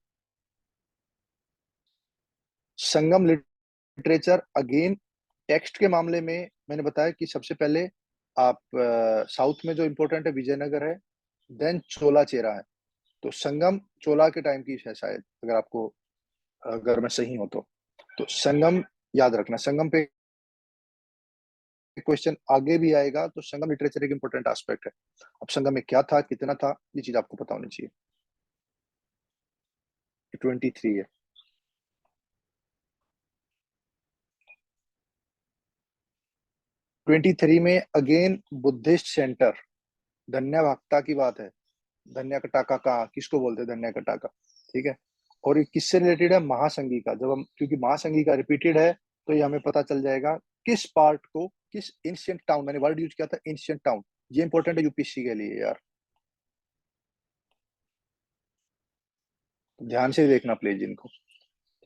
संगम लिटरेचर, अगेन टेक्स्ट के मामले में मैंने बताया कि सबसे पहले आप साउथ में जो इंपॉर्टेंट है विजयनगर है, देन चोला चेरा है। तो संगम चोला के टाइम की है शायद, अगर आपको, अगर मैं सही हूं तो संगम याद रखना। संगम पे क्वेश्चन आगे भी आएगा, तो संगम लिटरेचर एक इंपॉर्टेंट एस्पेक्ट है। अब संगम में क्या था, कितना था, ये चीज आपको पता होनी चाहिए। 23 है। 23 में अगेन बुद्धिस्ट सेंटर, धन्य भक्ता की बात है। धन्य कटाका का किसको बोलते हैं? धन्य कटाका, ठीक है। और ये किससे रिलेटेड है? महासंघी का। जब हम, क्योंकि महासंघी का रिपीटेड है तो ये हमें पता चल जाएगा किस पार्ट को, किस एंशिएंट टाउन, मैंने वर्ड यूज किया था एंशिएंट टाउन, ये इंपॉर्टेंट है यूपीएससी के लिए यार, ध्यान से देखना प्लीज इनको,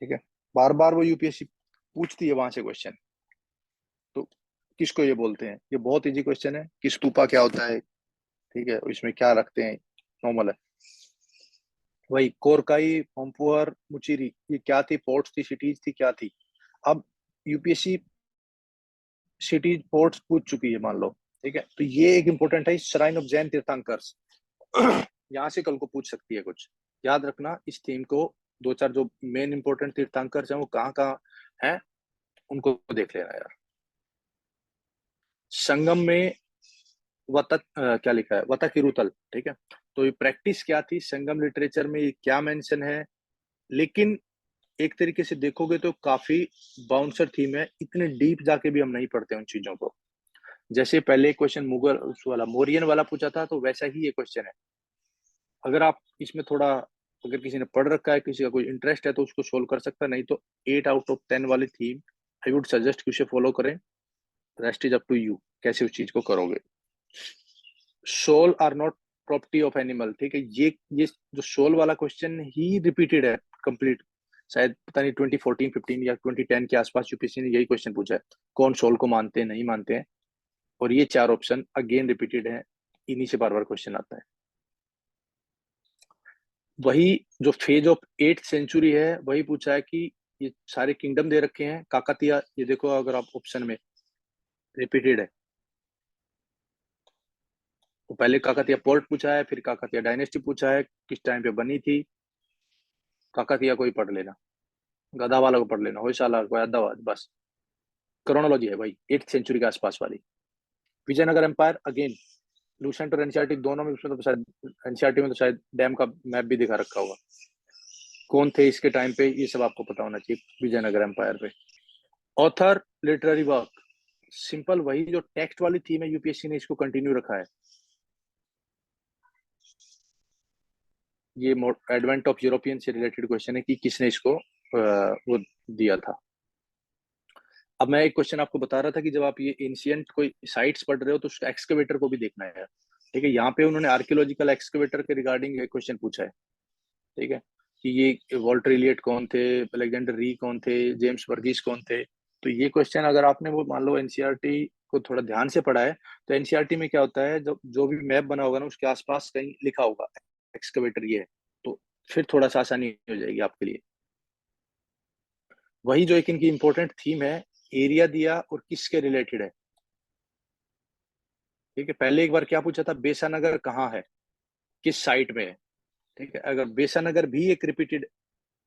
ठीक है। बार बार वो यूपीएससी पूछती है वहां से क्वेश्चन। तो किसको ये बोलते हैं? ये बहुत इजी क्वेश्चन है कि स्तूपा क्या होता है, ठीक है, इसमें क्या रखते हैं, नॉर्मल है। वही कोरकाई, पंपुअर, मुचिरी, ये क्या थी? पोर्ट्स थी, सिटीज थी, क्या थी? अब यूपीएससी सिटीज पोर्ट्स पूछ चुकी है मान लो, ठीक है, तो ये एक इंपॉर्टेंट है, श्राइन ऑफ जैन तीर्थंकर्स। यहाँ से कल को पूछ सकती है कुछ, याद रखना इस थीम को। दो चार जो मेन इंपॉर्टेंट तीर्थंकर्स हैं वो कहाँ कहाँ हैं उनको देख लेना यार। संगम में वतक क्या लिखा है? वतक किरुतल, ठीक है। तो ये प्रैक्टिस क्या थी संगम लिटरेचर में, ये क्या मेंशन है? लेकिन एक तरीके से देखोगे तो काफी बाउंसर थीम है, इतने डीप जाके भी हम नहीं पढ़ते उन चीजों को। जैसे पहले क्वेश्चन मुगल उस वाला मोरियन वाला पूछा था, तो वैसा ही ये क्वेश्चन है। अगर आप इसमें थोड़ा, अगर किसी ने पढ़ रखा है, किसी का कोई इंटरेस्ट है तो उसको सोल्व कर सकता है, नहीं तो 8 आउट ऑफ 10 वाली थीम आई वुड सजेस्ट कि उसे फॉलो करें। Rest is up to you कैसे उस चीज को करोगे। Soul are not property of animal, ठीक है। ये जो सोल वाला क्वेश्चन ही रिपीटेड है कंप्लीट, शायद पता नहीं 2014-15 या 2010 के आसपास यूपीएससी ने यही क्वेश्चन पूछा है, कौन सोल को मानते हैं नहीं मानते हैं। और ये चार ऑप्शन अगेन रिपीटेड है, इन्हीं से बार बार क्वेश्चन आता है। वही जो फेज ऑफ 8th सेंचुरी है वही पूछा है कि ये सारे किंगडम दे रखे हैं काकतिया, ये देखो अगर आप ऑप्शन में रिपीटेड है, तो पहले काकतिया पोर्ट पूछा है, फिर काकतिया डायनेस्टी पूछा है, किस टाइम पे बनी थी। काकतिया को ही पढ़ लेना, गधा वाला को पढ़ लेना, होयसाला को यादव, बस क्रोनोलॉजी है भाई 8th सेंचुरी के आसपास वाली। विजयनगर एम्पायर अगेन लूसेंट और एनसीईआरटी दोनों में, उसमें तो शायद एनसीईआरटी में तो शायद डैम का मैप भी दिखा रखा होगा, कौन थे इसके टाइम पे, ये सब आपको पता होना चाहिए विजयनगर एम्पायर पे। ऑथर लिटरेरी वर्क, सिंपल वही जो टेक्स्ट वाली थीम है, यूपीएससी ने इसको कंटिन्यू रखा है। ये एडवेंट ऑफ यूरोपियन से रिलेटेड क्वेश्चन है कि किसने इसको वो दिया था। अब मैं एक क्वेश्चन आपको बता रहा था कि जब आप ये एंशियंट कोई साइट्स पढ़ रहे हो तो उसका एक्सकवेटर को भी देखना है, ठीक है। यहाँ पे उन्होंने आर्कियोलॉजिकल एक्सकवेटर के रिगार्डिंग एक क्वेश्चन पूछा है, ठीक है, कि ये वॉल्टर इलियट कौन थे, अलेक्जेंडर री कौन थे, जेम्स वर्गीस कौन थे। तो ये क्वेश्चन अगर आपने वो मान लो एनसीईआरटी को थोड़ा ध्यान से पढ़ा है, तो एनसीईआरटी में क्या होता है, जो भी मैप बना होगा ना उसके आसपास कहीं लिखा होगा एक्सकवेटर ये है, तो फिर थोड़ा सा आसानी हो जाएगी आपके लिए। वही जो एक इनकी इंपॉर्टेंट थीम है, एरिया दिया और किसके रिलेटेड है, ठीक है। पहले एक बार क्या पूछा था, बेसानगर कहाँ है, किस साइट में है, ठीक है। अगर बेसानगर भी एक रिपीटेड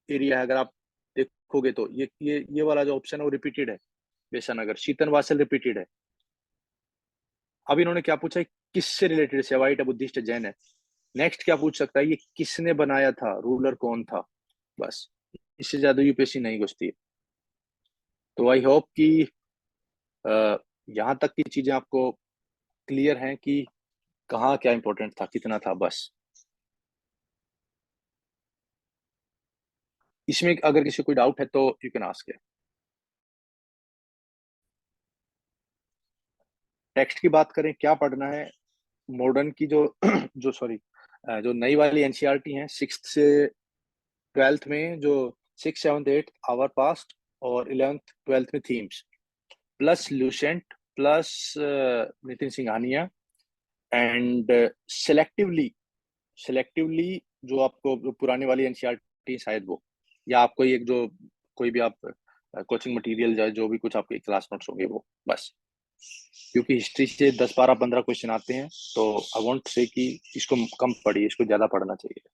एरिया है, अगर आप देखोगे तो ये वाला जो ऑप्शन है वो रिपीटेड है, बेसानगर। शीतनवासल रिपीटेड है। अब इन्होंने क्या पूछा है, किससे रिलेटेड, सेवाइट है, बुद्धिस्ट है, जैन है। नेक्स्ट क्या पूछ सकता है, ये किसने बनाया था, रूलर कौन था, बस। इससे ज्यादा यूपीएससी नहीं घुसती है। तो आई होप कि यहाँ तक की चीजें आपको क्लियर हैं कि कहाँ क्या इंपॉर्टेंट था, कितना था, बस। इसमें अगर किसी को कोई डाउट है तो यू कैन आस्क। टेक्स्ट की बात करें, क्या पढ़ना है, मॉडर्न की जो जो सॉरी जो नई वाली एनसीईआरटी है 6th से 12th में, जो 6th, 7th, 8th our past और 11th, 12th में themes, plus Lucent, plus Nitin Singhania, and selectively selectively जो आपको जो पुरानी वाली एनसीईआरटी शायद वो, या आपको एक जो कोई भी आप कोचिंग मटेरियल या जो भी कुछ आपके क्लास नोट्स होंगे वो, बस। क्योंकि हिस्ट्री से 10, 12, 15 क्वेश्चन आते हैं, तो आई वांट से कि इसको कम पढ़िए, इसको ज्यादा पढ़ना चाहिए।